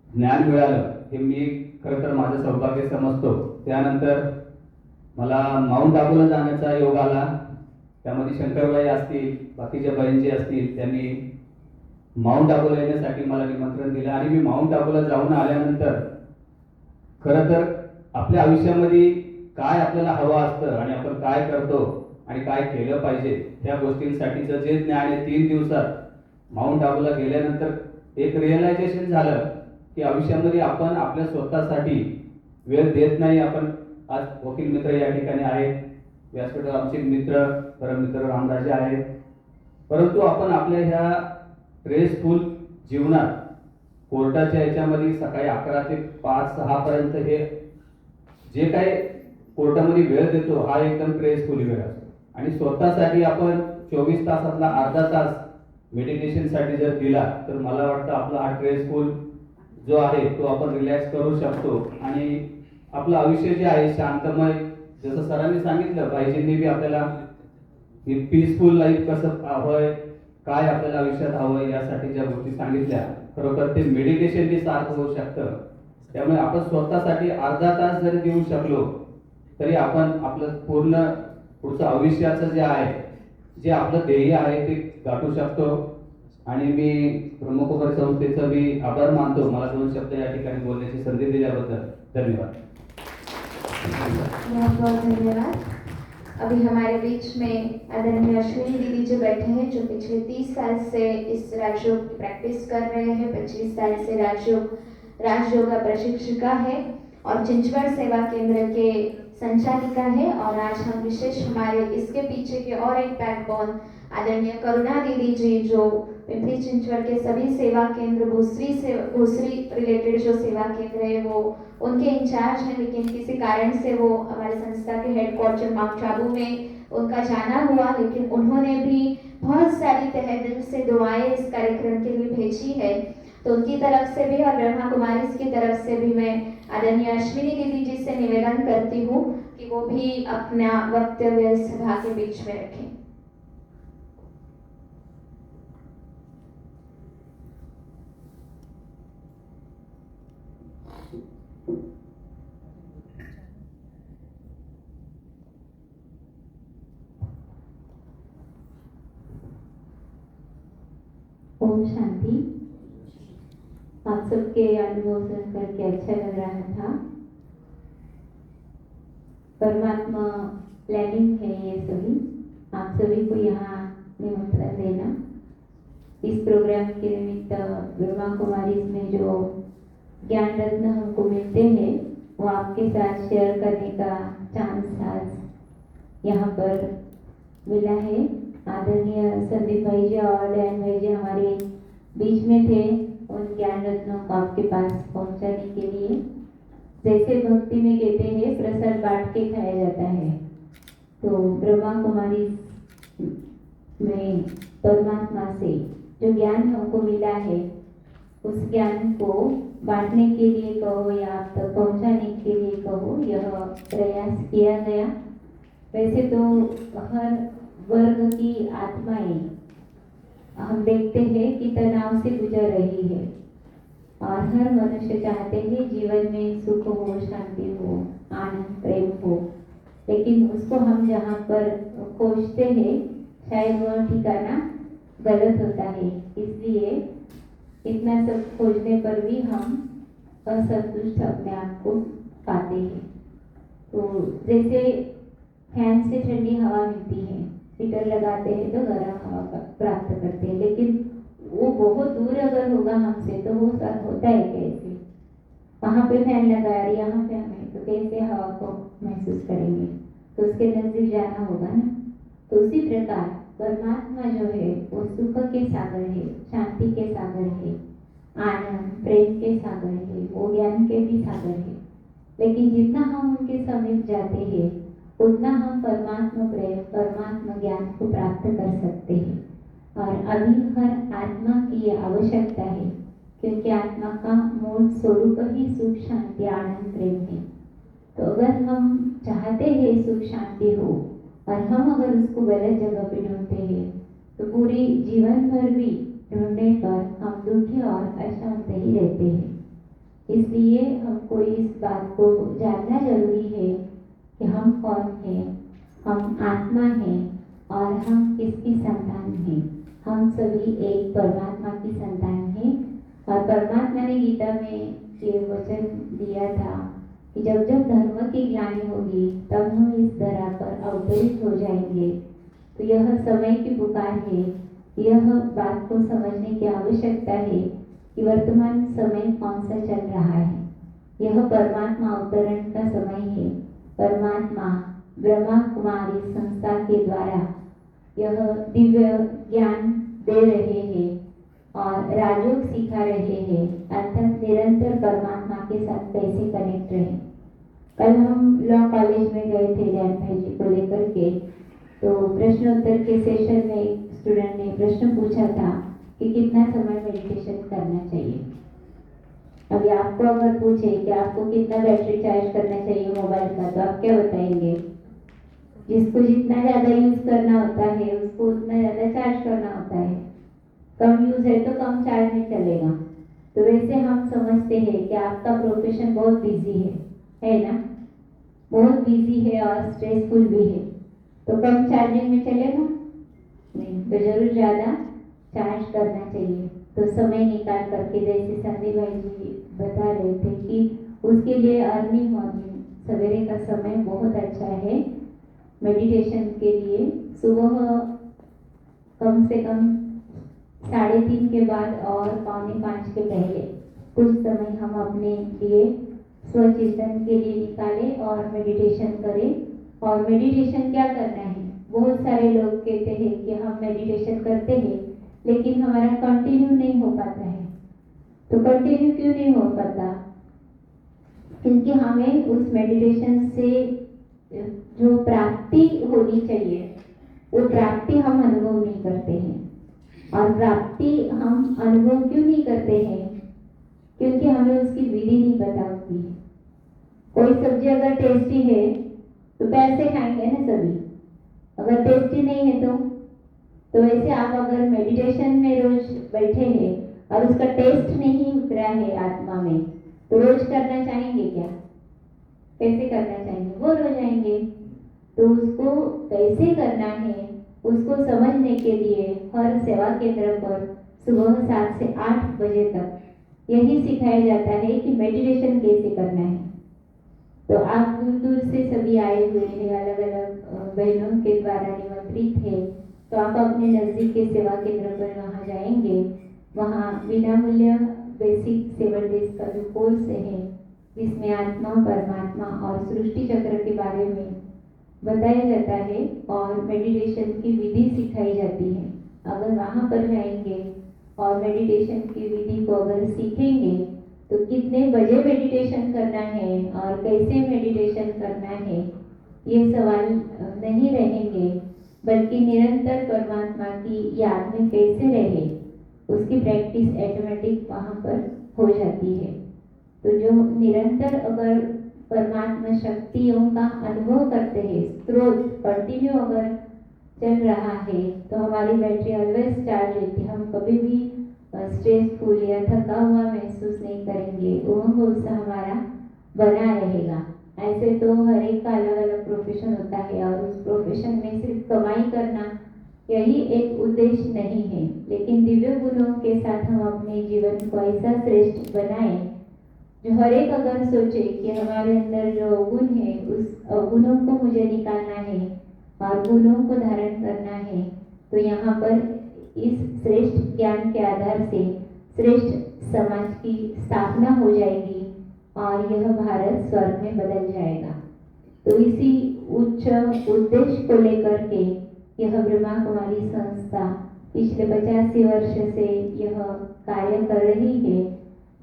ज्ञान मिळालं, हे मी खरं तर माझं सौभाग्य समजतो. त्यानंतर मला माउंट आबूला जाण्याचा योग आला. त्यामध्ये शंकरबाई असतील, बाकीच्या बहिणीचे असतील, त्यांनी माउंट आबूला येण्यासाठी मला निमंत्रण दिलं. आणि मी माउंट आबूला जाऊन आल्यानंतर खरं तर आपल्या आयुष्यामध्ये काय आपल्याला हवं असतं आणि आपण काय करतो आणि काय केलं पाहिजे, त्या गोष्टींसाठीचं जे ज्ञान आहे 3 दिवसात माउंट आबूला गेल्यानंतर एक रिअलायझेशन झालं की आयुष्यामध्ये आपण आपल्या स्वतःसाठी वेळ देत नाही. आपण आज वकील मित्र या ठिकाणी आहेत, व्यासपीठावर आमचे मित्र परममित्र रामराजे आहेत, परंतु आपण आपल्या ह्या स्ट्रेसफुल जीवनात कोर्टाच्या याच्यामध्ये सकाळी 11 ते 5-6 पर्यंत हे जे काय कोर्टामध्ये वेळ देतो हा एकदम स्ट्रेसफुल वेळ असतो. आणि स्वतःसाठी आपण 24 तासातला अर्धा तास मेडिटेशनसाठी जर दिला तर मला वाटतं आपला हा स्ट्रेसफुल जो आहे तो आपण रिलॅक्स करू शकतो. आणि आपलं आयुष्य जे आहे शांतमय, जसं सरांनी सांगितलं, भाईजींनी बी आपल्याला पीसफुल लाईफ कसं हवंय, काय आपल्याला आयुष्यात हवंय, यासाठी ज्या गोष्टी सांगितल्या, खरोखर ते मेडिटेशननी सार्थ होऊ शकतं. त्यामुळे आपण स्वतःसाठी अर्धा तास जरी देऊ शकलो तरी आपण आपलं पूर्ण पुढचं आयुष्याचं जे आहे, जे आपलं ध्येय आहे ते गाठू शकतो. आणि मी ब्रह्मकुमारी संस्थेचं मी आभार मानतो, मला 2 शब्द या ठिकाणी बोलण्याची संधी दिल्याबद्दल. धन्यवाद. बहुत बहुत धन्यवाद. अभी हमारे बीच में आदरणीय अश्विनी दीदी जो बैठे हैं, जो पिछले 30 साल से इस राजयोग की प्रैक्टिस कर रहे हैं, 25 साल से राजयोगा प्रशिक्षिका है और चिंचवड़ सेवा केंद्र के संचालिका है. और आज हम विशेष हमारे इसके पीछे के और एक बैकबोन आदरणीय करुणा दीदी जी, जो पिंपरी चिंचवड़ के सभी सेवा केंद्र भूसरी रिलेटेड जो सेवा केंद्र है वो उनके इंचार्ज हैं, लेकिन किसी कारण से वो हमारे संस्था के हेडक्वार्टर माउंट आबू में उनका जाना हुआ, लेकिन उन्होंने भी बहुत सारी तहे दिल से दुआएं इस कार्यक्रम के लिए भेजी है. तो उनकी तरफ से भी और ब्रह्मा कुमारी की तरफ से भी मैं आदरणीय अश्विनी दीदी जी से निवेदन करती हूँ कि वो भी अपना वक्तव्य सभा के बीच में रखें. ओम शांति. आप सबके अनुभव सुन करके अच्छा लग रहा था. परमात्मा प्लानिंग है ये सभी, आप सभी को यहाँ निमंत्रण देना. इस प्रोग्राम के निमित्त ब्रह्मा कुमारी में जो ज्ञान रत्न हमको मिलते हैं वो आपके साथ शेयर करने का चांस आज यहाँ पर मिला है. आदरणीय संदीप भाई जी और डैन भाई जी हमारे बीच में थे उन ज्ञान रत्नों को आपके पास पहुंचाने के लिए. जैसे भक्ति में कहते हैं प्रसाद बांट के खाया जाता है, तो ब्रह्मा कुमारी में परमात्मा से जो ज्ञान हमको मिला है उस ज्ञान को बांटने के लिए कहो या आप तक पहुंचाने के लिए कहो, यह प्रयास किया गया। वैसे तो हर वर्ग की आत्माएं हम देखते हैं कि तनाव से गुजर रही है और हर मनुष्य चाहते हैं जीवन में सुख हो, शांति हो, आनंद, प्रेम हो, लेकिन उसको हम जहाँ पर खोजते हैं शायद वह ठिकाना गलत होता है, इसलिए इतना सब खोजने पर भी हम असंतुष्ट अपने आप को पाते हैं। तो जैसे फैन से ठंडी हवा मिलती है, हीटर लगाते हैं तो गर्म हवा प्राप्त करते हैं, लेकिन वो बहुत दूर अगर होगा हमसे तो वो सब होता है कैसे? वहाँ पे फैन लगाया और यहाँ पे हमें तो कैसे हवा को महसूस करेंगे? तो उसके नजदीक जाना होगा ना। तो उसी प्रकार परमात्मा जो है वो सुख के सागर है, शांति के सागर है, आनंद प्रेम के सागर है, वो ज्ञान के भी सागर है। लेकिन जितना हम उनके समीप जाते हैं उतना हम परमात्मा प्रेम, परमात्मा ज्ञान को प्राप्त कर सकते हैं। और अभी हर आत्मा की आवश्यकता है, क्योंकि आत्मा का मूल स्वरूप ही सुख शांति आनंद प्रेम है। तो अगर हम चाहते हैं सुख शांति हो और हम अगर उसको गलत जगह पे ढूंढते हैं तो पूरे जीवन भर भी ढूंढने पर हम दुखी और अशांत ही रहते हैं। इसलिए हमको इस बात को जानना जरूरी है कि हम कौन हैं, हम आत्मा हैं और हम किसकी संतान हैं। हम सभी एक परमात्मा की संतान हैं और परमात्मा ने गीता में ये वचन दिया था कि जब जब धर्म की ग्लानि होगी तब हम इस धरा पर अवतरित हो जाएंगे। तो यह समय की पुकार है, यह बात को समझने की आवश्यकता है कि वर्तमान समय कौन सा चल रहा है। यह परमात्मा अवतरण का समय है। परमात्मा ब्रह्मा कुमारी संस्था के द्वारा यह दिव्य ज्ञान दे रहे हैं और राजयोग सिखा रहे हैं, अर्थात निरंतर परमात्मा के साथ कैसे कनेक्ट रहे। कल हम लॉ कॉलेज में गए थे जैन भाई जी को लेकर के, तो प्रश्नोत्तर के सेशन में एक स्टूडेंट ने प्रश्न पूछा था कि कितना समय मेडिटेशन करना चाहिए। अभी आपको अगर पूछे कि आपको कितना बैटरी चार्ज करना चाहिए मोबाइल का, तो आप क्या बताएंगे? जिसको जितना ज़्यादा यूज़ करना होता है उसको उतना ज़्यादा चार्ज करना होता है। कम यूज़ है तो कम चार्ज में चलेगा। तो वैसे हम समझते हैं कि आपका प्रोफेशन बहुत बिजी है ना, बहुत बिजी है और स्ट्रेसफुल भी है, तो कम चार्जिंग में चलेगा नहीं, तो जरूर ज़्यादा चार्ज करना चाहिए। तो समय निकाल करके, जैसे संदीप भाई जी बता रहे थे कि उसके लिए अर्ली मॉर्निंग सवेरे का समय बहुत अच्छा है मेडिटेशन के लिए। सुबह कम से कम 3:30 के बाद और 4:45 के पहले कुछ समय हम अपने लिए स्वचिंतन के लिए निकालें और मेडिटेशन करें। और मेडिटेशन क्या करना है? बहुत सारे लोग कहते हैं कि हम मेडिटेशन करते हैं लेकिन हमारा कंटिन्यू नहीं हो पाता है। तो कंटिन्यू क्यों नहीं हो पाता? क्योंकि हमें उस मेडिटेशन से जो प्राप्ति होनी चाहिए वो प्राप्ति हम अनुभव नहीं करते हैं। और प्राप्ति हम अनुभव क्यों नहीं करते हैं? क्योंकि हमें उसकी विधि नहीं पता होती है। कोई सब्जी अगर टेस्टी है तो पैर से खाएंगे ना सभी, अगर टेस्टी नहीं है तो वैसे आप अगर मेडिटेशन में रोज बैठे हैं और उसका टेस्ट नहीं उतरा है आत्मा में, तो रोज करना चाहेंगे क्या? कैसे करना चाहेंगे? वो रोज आएंगे। तो उसको कैसे करना है उसको समझने के लिए हर सेवा केंद्र पर सुबह 7 से 8 बजे तक यही सिखाया जाता है कि मेडिटेशन कैसे करना है। तो आप दूर दूर से सभी आए हुए हैं, अलग अलग बहनों के द्वारा निमंत्रित है, तो आप अपने नज़दीक के सेवा केंद्र पर वहाँ जाएंगे। वहाँ विनामूल्य बेसिक 7 डेज का जो कोर्स है जिसमें आत्मा परमात्मा और सृष्टि चक्र के बारे में बताया जाता है और मेडिटेशन की विधि सिखाई जाती है। अगर वहाँ पर जाएंगे और मेडिटेशन की विधि को अगर सीखेंगे तो कितने बजे मेडिटेशन करना है और कैसे मेडिटेशन करना है ये सवाल नहीं रहेंगे, बल्कि निरंतर परमात्मा की याद में कैसे रहे उसकी प्रैक्टिस ऑटोमेटिक वहाँ पर हो जाती है। तो जो निरंतर अगर परमात्मा शक्तियों का अनुभव करते हैं, स्रोत कंटिन्यू अगर चल रहा है, तो हमारी बैटरी ऑलवेज चार्ज रहती है। हम कभी भी स्ट्रेसफुल या थका हुआ महसूस नहीं करेंगे, उमंग उत्साह हमारा बना रहेगा। ऐसे तो हर एक का अलग अलग प्रोफेशन होता है और उस प्रोफेशन में सिर्फ कमाई करना यही एक उद्देश्य नहीं है, लेकिन दिव्य गुणों के साथ हम अपने जीवन को ऐसा श्रेष्ठ बनाएं जो हर एक अगर सोचे कि हमारे अंदर जो गुण है उस गुणों को मुझे निकालना है और गुणों को धारण करना है, तो यहाँ पर इस श्रेष्ठ ज्ञान के आधार से श्रेष्ठ समाज की स्थापना हो जाएगी और यह भारत स्वर्ग में बदल जाएगा। तो इसी उच्च उद्देश्य को लेकर के यह ब्रह्मा कुमारी संस्था पिछले 85 वर्ष से यह कार्य कर रही है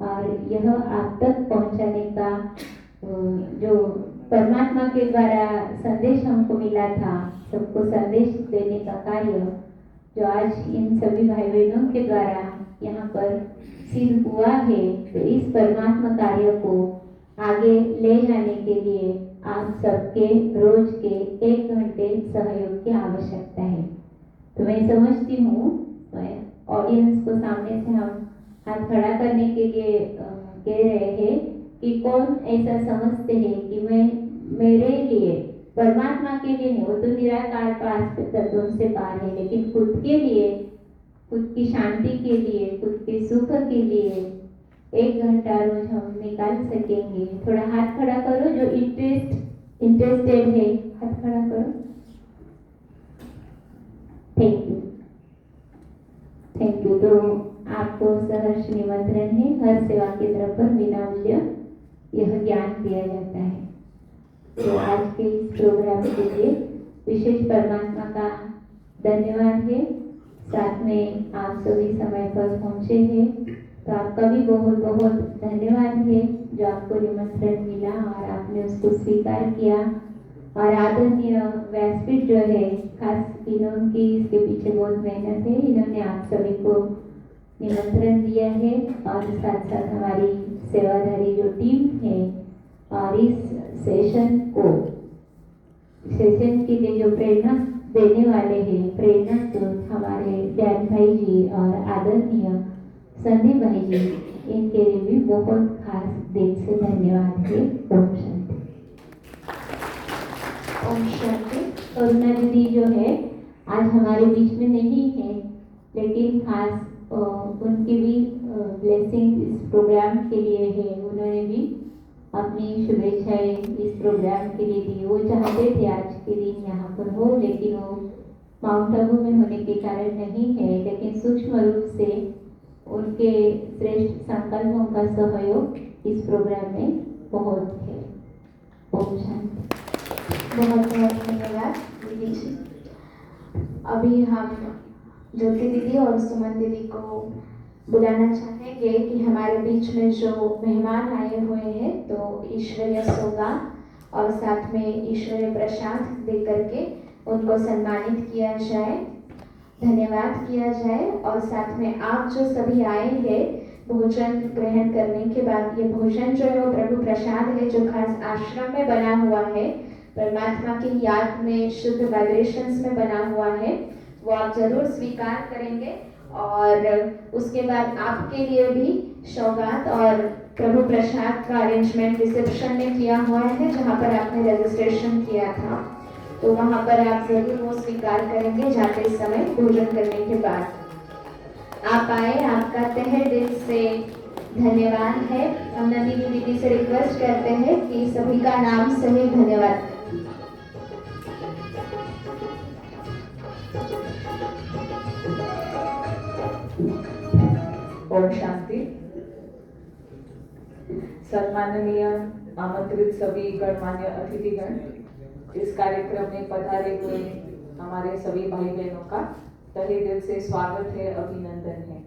और यह आप तक पहुंचाने का जो परमात्मा के द्वारा संदेश हमको मिला था, सबको संदेश देने का कार्य जो आज इन सभी भाई बहनों के द्वारा यहाँ पर सिद्ध हुआ है, तो इस परमात्मा कार्य को आगे ले जाने के लिए आप सबके रोज के 1 घंटे सहयोग की आवश्यकता है। तो मैं समझती हूँ ऑडियंस को सामने से हम हाथ खड़ा करने के लिए कह रहे हैं कि कौन ऐसा समझते हैं कि मैं मेरे लिए परमात्मा के लिए नहीं, वो तो निराकार पास तत्वों से पार है, लेकिन खुद के लिए, खुद की शांति के लिए, खुद के सुख के लिए 1 घंटा रोज हम निकाल सकेंगे। थोड़ा हाथ खड़ा करो जो इंटरेस्टेड है, हाथ खड़ा करो। Thank you, thank you. तो आपको सहर्ष निमंत्रण है, हर सेवा केंद्र पर बिना मूल्य यह ज्ञान दिया जाता है। तो आज के इस प्रोग्राम के लिए विशेष परमात्मा का धन्यवाद है। साथ में आप सभी समय पर पहुंचे हैं, तो आपका भी बहुत बहुत धन्यवाद है जो आपको निमंत्रण मिला और आपने उसको स्वीकार किया। और आदरणीय व्यासपीठ जो है, खास इन्होंने इसके पीछे बहुत मेहनत है, इन्होंने आप सभी को निमंत्रण दिया है और साथ साथ हमारी सेवाधारी जो टीम है और इस सेशन के लिए जो प्रेरणा देने वाले हैं, प्रेरणा स्रोत हमारे ध्यान भाई जी और आदरणीय संदीप भाई जी, इनके लिए भी बहुत खास दिल से धन्यवाद है। ओम शांति। ओम शांति। करुणा दीदी जो है आज हमारे बीच में नहीं है, लेकिन खास उनकी भी ब्लेसिंग इस प्रोग्राम के लिए है। उन्होंने भी अपनी शुभेच्छाएं इस प्रोग्राम के लिए दी। वो चाहते थे आज के दिन यहाँ पर हो, लेकिन वो माउंट आबू में होने के कारण नहीं है, लेकिन सूक्ष्म रूप से उनके श्रेष्ठ संकल्पों का सहयोग इस प्रोग्राम में बहुत है। ओम शांति। बहुत बहुत धन्यवाद दीदी जी। अभी हम ज्योति दीदी और सुमन दीदी को बुलाना चाहेंगे कि हमारे बीच में जो मेहमान आए हुए हैं, तो ईश्वरीय सौगात और साथ में ईश्वरीय प्रसाद दे करके उनको सम्मानित किया जाए, धन्यवाद किया जाए। और साथ में आप जो सभी आए हैं भोजन ग्रहण करने के बाद, ये भोजन जो है वो प्रभु प्रसाद है जो खास आश्रम में बना हुआ है, परमात्मा की याद में शुद्ध वाइब्रेशंस में बना हुआ है, वो आप जरूर स्वीकार करेंगे। और उसके बाद आपके लिए भी सौगात और प्रभु प्रसाद का अरेंजमेंट रिसेप्शन में किया हुआ है, जहाँ पर आपने रजिस्ट्रेशन किया था, तो वहाँ पर आप जरूर वो स्वीकार करेंगे जाते समय भोजन करने के बाद। आप आए, आपका तहे दिल से धन्यवाद है। हम नंदी दीदी से रिक्वेस्ट करते हैं कि सभी का नाम सही धन्यवाद। ओम शांति। सम्माननीय आमंत्रित सभी गणमान्य अतिथिगण, इस कार्यक्रम में पधारे हुए हमारे सभी भाई बहनों का तहे दिल से स्वागत है, अभिनंदन है।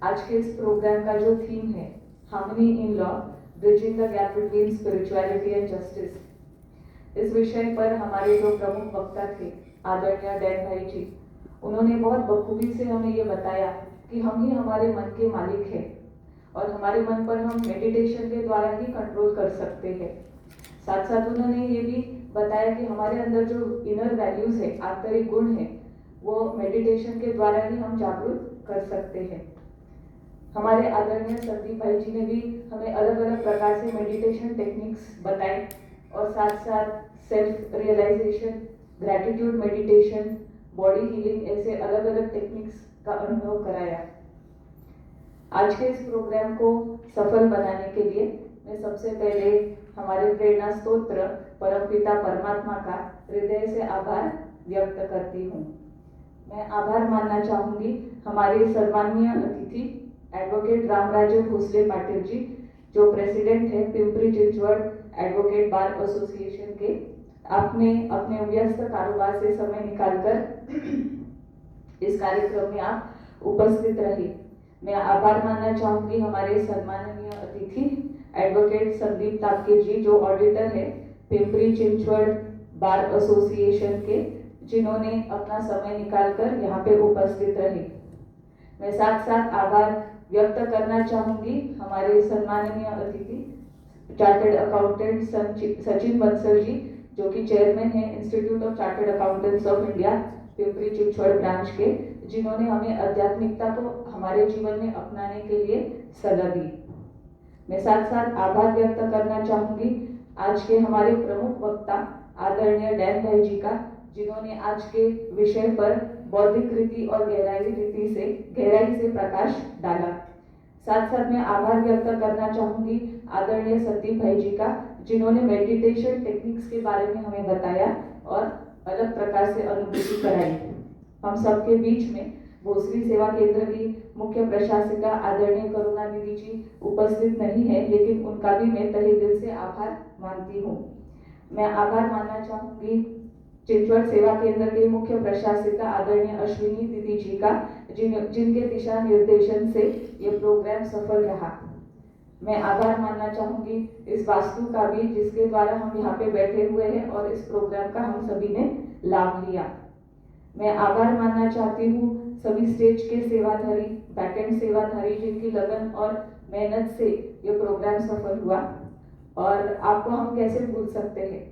आज के इस प्रोग्राम का जो थीम है harmony in law, bridging the gap between spirituality and justice. इस विषय पर हमारे जो प्रमुख वक्ता थे आदरणीय डैन भाई जी, उन्होंने बहुत बखूबी से हमें ये बताया कि हम ही हमारे मन के मालिक हैं और हमारे मन पर हम मेडिटेशन के द्वारा ही कंट्रोल कर सकते हैं। साथ साथ उन्होंने ये भी बताया कि हमारे अंदर जो इनर वैल्यूज है, आंतरिक गुण है, वो मेडिटेशन के द्वारा ही हम जागरूक कर सकते हैं। हमारे आदरणीय संदीप भाई जी ने भी हमें अलग अलग प्रकार से मेडिटेशन टेक्निक्स बताए और साथ साथ self realisation, gratitude meditation, body healing, ऐसे अलग अलग टेक्निक्स का अनुभव कराया। आज के इस प्रोग्राम को सफल बनाने के लिए मैं सबसे पहले हमारे प्रेरणा स्तोत्र परमपिता परमात्मा का हृदय से आभार व्यक्त करती हूँ। मैं आभार मानना चाहूँगी हमारे सम्माननीय अतिथि एडवोकेट रामराजे भोसले पाटिल जी, जो प्रेसिडेंट है Pimpri Chinchwad advocate bar association के। आपने अपने व्यस्त कारोबार से समय निकालकर इस कार्यक्रम में आप उपस्थित रहे। मैं आभार मानना चाहूँगी हमारे सम्माननीय अतिथि एडवोकेट संदीप तापके जी, जो ऑडिटर है पिंपरी चिंचवड बार एसोसिएशन के, जिन्होंने अपना समय निकालकर यहाँ पे उपस्थित रहे। मैं साथ साथ आभार व्यक्त करना चाहूँगी हमारे सम्माननीय अतिथि चार्टर्ड अकाउंटेंट सचिन बंसल जी, जो कि चेयरमैन है institute of chartered accountants of India Pimpri Chinchwad branch के, जिन्होंने हमें आध्यात्मिकता को हमारे जीवन में अपनाने के लिए सलाह दी। मैं साथ साथ आभार व्यक्त करना चाहूँगी आज के हमारे प्रमुख वक्ता आदरणीय डैन भाई जी का, जिन्होंने आज के विषय पर बौद्धिक रीति और गहराई से प्रकाश डाला। साथ साथ मैं आभार व्यक्त करना चाहूँगी आदरणीय संदीप भाई जी का, जिन्होंने मेडिटेशन टेक्निक्स के बारे में हमें बताया और अलग प्रकार से अनुभूति कराई। हम सबके बीच में भोसरी सेवा केंद्र की मुख्य प्रशासिका आदरणीय करुणा दीदी जी उपस्थित नहीं है, लेकिन उनका भी मैं तहे दिल से आभार मानती हूँ। मैं आभार मानना चाहूँगी चिंचवड सेवा केंद्र के मुख्य प्रशासिका आदरणीय अश्विनी दीदी जी का, जिनके दिशा निर्देशन से ये प्रोग्राम सफल रहा। मैं आभार मानना चाहूँगी इस वास्तु का भी, जिसके द्वारा हम यहाँ पे बैठे हुए हैं और इस प्रोग्राम का हम सभी ने लाभ लिया। मैं आभार मानना चाहती हूँ सभी स्टेज के सेवाधारी, बैकएंड सेवाधारी, जिनकी लगन और मेहनत से ये प्रोग्राम सफल हुआ। और आपको हम कैसे भूल सकते हैं,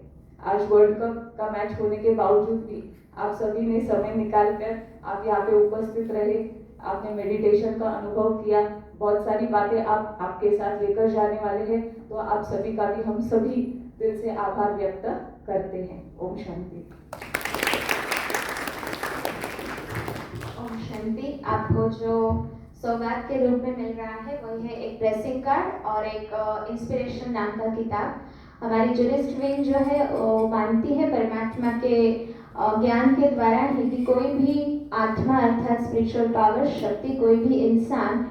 आज वर्ल्ड कप का मैच होने के बावजूद भी आप सभी ने समय निकालकर आप यहाँ पे उपस्थित रहे, आपने मेडिटेशन का अनुभव किया, बहुत सारी बातें आप आपके साथ लेकर जाने वाले हैं, तो आप सभी का भी हम सभी दिल से आभार व्यक्त करते हैं। ओम शांति। ओम शांति। आपको जो सौगात के रूप में मिल रहा है वही है एक ब्लेसिंग कार्ड और एक इंस्पिरेशन नाम का किताब। हमारी जुरिस्ट विंग जो है वो मानती है परमात्मा के ज्ञान के द्वारा ही कि कोई भी आत्मा अर्थात स्पिरिचुअल पावर शक्ति, कोई भी इंसान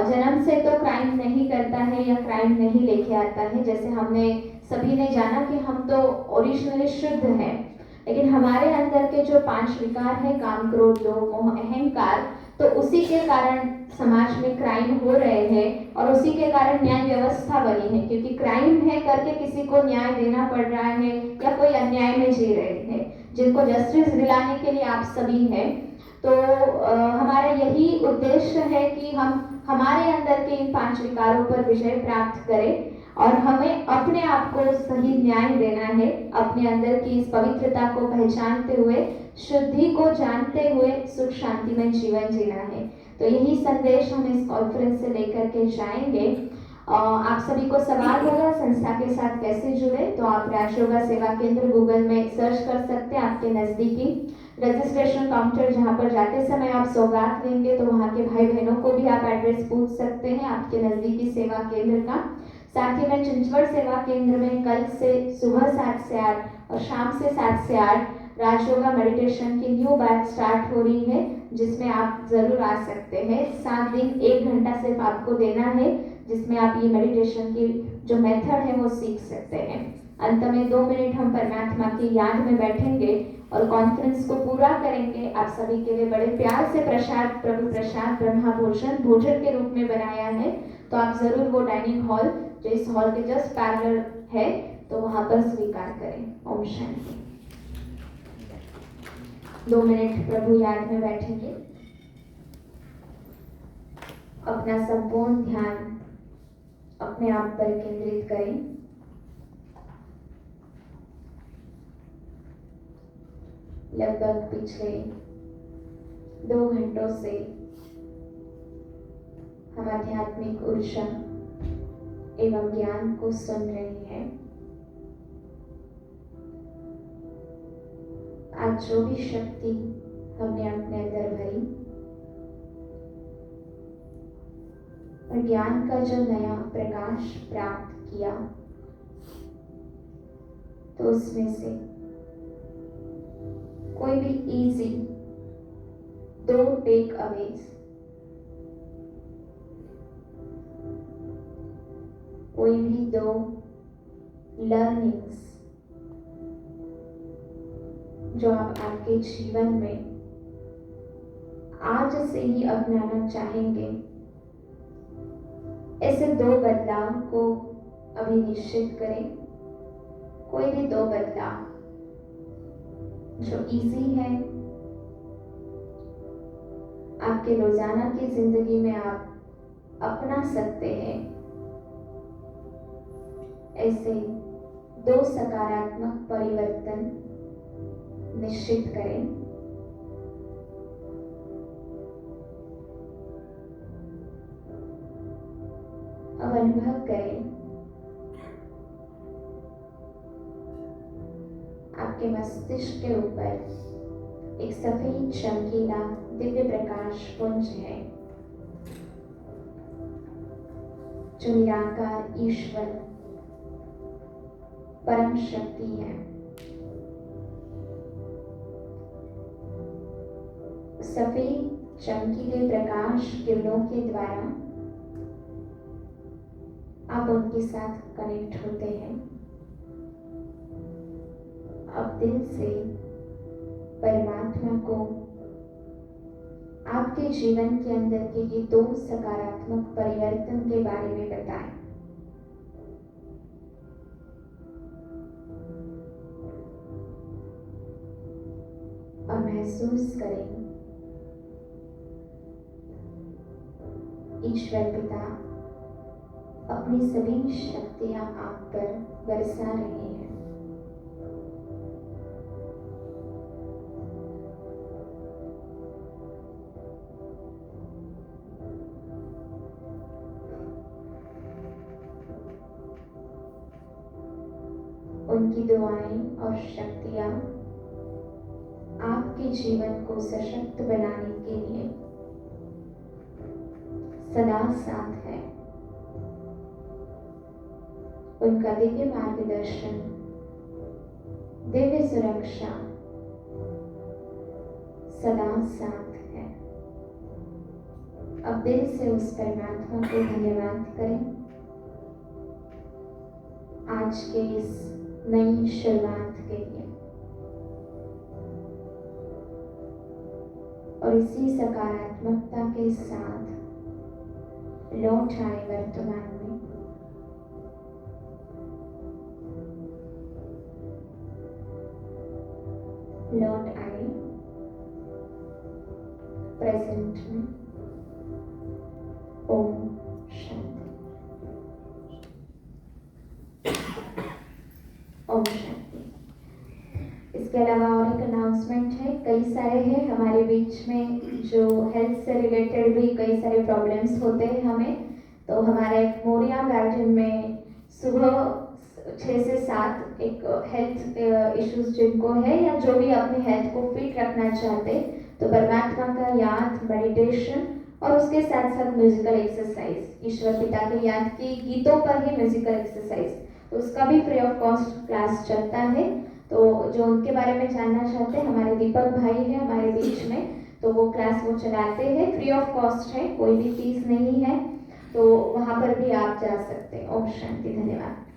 जन्म से तो क्राइम नहीं करता है या क्राइम नहीं लेके आता है। जैसे हमने सभी ने जाना कि हम तो ओरिजिनली शुद्ध हैं, लेकिन हमारे अंदर के जो 5 विकार है, काम क्रोध लोभ मोह अहंकार, तो उसी के कारण समाज में क्राइम हो रहे हैं और उसी के कारण न्याय व्यवस्था बनी है, क्योंकि क्राइम है करके किसी को न्याय देना पड़ रहा है या कोई अन्याय में जी रहे हैं, जिनको जस्टिस दिलाने के लिए आप सभी हैं। तो हमारा यही उद्देश्य है कि हम हमारे अंदर के इन 5 विकारों पर विजय प्राप्त करें और हमें अपने आप को सही न्याय देना है, अपने अंदर की इस पवित्रता को पहचानते हुए, शुद्धि को जानते हुए सुख शांति में जीवन जीना है। तो यही संदेश हम इस कॉन्फ्रेंस से लेकर के जाएंगे। आप सभी को सवाल होगा संस्था के साथ कैसे जुड़े, तो आप राजयोगा सेवा केंद्र गूगल में सर्च कर सकते हैं। आपके नज़दीकी रजिस्ट्रेशन काउंटर जहाँ पर जाते समय आप सौगात लेंगे तो वहाँ के भाई बहनों को भी आप एड्रेस पूछ सकते हैं आपके नज़दीकी सेवा केंद्र का। साथ ही में चिंचवड सेवा केंद्र में कल से सुबह 7 से 8 और शाम से 7 से 8 राजयोगा मेडिटेशन की न्यू बैच स्टार्ट हो रही है, जिसमें आप जरूर आ सकते हैं। 7 दिन 1 घंटा सिर्फ आपको देना है, जिसमें आप ये मेडिटेशन की जो मेथड है वो सीख सकते हैं। अंत में 2 मिनट हम परमात्मा की याद में बैठेंगे और कॉन्फ्रेंस को पूरा करेंगे। आप सभी के लिए बड़े प्यार से प्रसाद, प्रभु प्रसाद ब्रह्मा भोजन के रूप में बनाया है, तो आप ज़रूर वो डाइनिंग हॉल जो इस हॉल के जस्ट पैरेलल है तो वहाँ पर स्वीकार करें। ओम शांति। 2 मिनट प्रभु याद में बैठेंगे। अपना संपूर्ण ध्यान अपने आप पर केंद्रित करें। लगभग पिछले 2 घंटों से हम आध्यात्मिक ऊर्जा एवं ज्ञान को सुन रहे हैं। आज जो भी शक्ति हमने अपने अंदर भरी और ज्ञान का जो नया प्रकाश प्राप्त किया, तो उसमें से कोई भी इजी 2 टेक अवेज, कोई भी 2 लर्निंग्स जो आप आपके जीवन में आज से ही अपनाना चाहेंगे, ऐसे 2 बदलाव को अभी निश्चित करें। कोई भी 2 बदलाव जो इजी है, आपके रोजाना की जिंदगी में आप अपना सकते हैं, ऐसे 2 सकारात्मक परिवर्तन निश्चित करें। अब अनुभव करें आपके मस्तिष्क के ऊपर एक सफेद चमकीला दिव्य प्रकाश पुंज है जो निराकार ईश्वर परम शक्ति है। सफेद चमकीले प्रकाश किरणों के द्वारा आप उनके साथ कनेक्ट होते हैं। अब दिल से परमात्मा को आपके जीवन के अंदर के ये 2 सकारात्मक परिवर्तन के बारे में बताएं। और महसूस करें ईश्वर पिता अपनी सभी शक्तियां आप पर बरसा रहे हैं। उनकी दुआएं और शक्तियां आपके जीवन को सशक्त बनाने के लिए सदा साथ है। उनका दिव्य मार्गदर्शन, दिव्य सुरक्षा सदा साथ है। अब दिल से उस परमात्मा को धन्यवाद करें आज के इस नई शुरुआत के लिए। और इसी सकारात्मकता के साथ लौट आए वर्तमान में। लौट आए प्रेजेंट में। ओम शांति। ओम शांति। इसके अलावा और एक अनाउंसमेंट है, कई सारे हैं हमारे बीच में जो हेल्थ से रिलेटेड भी कई सारे प्रॉब्लम्स होते हैं हमें। तो हमारा एक मोरिया गार्डन में सुबह 6 से 7 एक हेल्थ इश्यूज जिनको है या जो भी अपनी हेल्थ को फिट रखना चाहते, तो परमात्मा का याद, मेडिटेशन और उसके साथ साथ म्यूजिकल एक्सरसाइज, ईश्वर पिता के याद की गीतों पर ही म्यूजिकल एक्सरसाइज, तो उसका भी फ्री ऑफ कॉस्ट क्लास चलता है। तो जो उनके बारे में जानना चाहते हैं, हमारे दीपक भाई हैं हमारे बीच में, तो वो क्लास वो चलाते हैं, फ्री ऑफ कॉस्ट है, कोई भी फीस नहीं है, तो वहाँ पर भी आप जा सकते हैं। ओम शांति। धन्यवाद।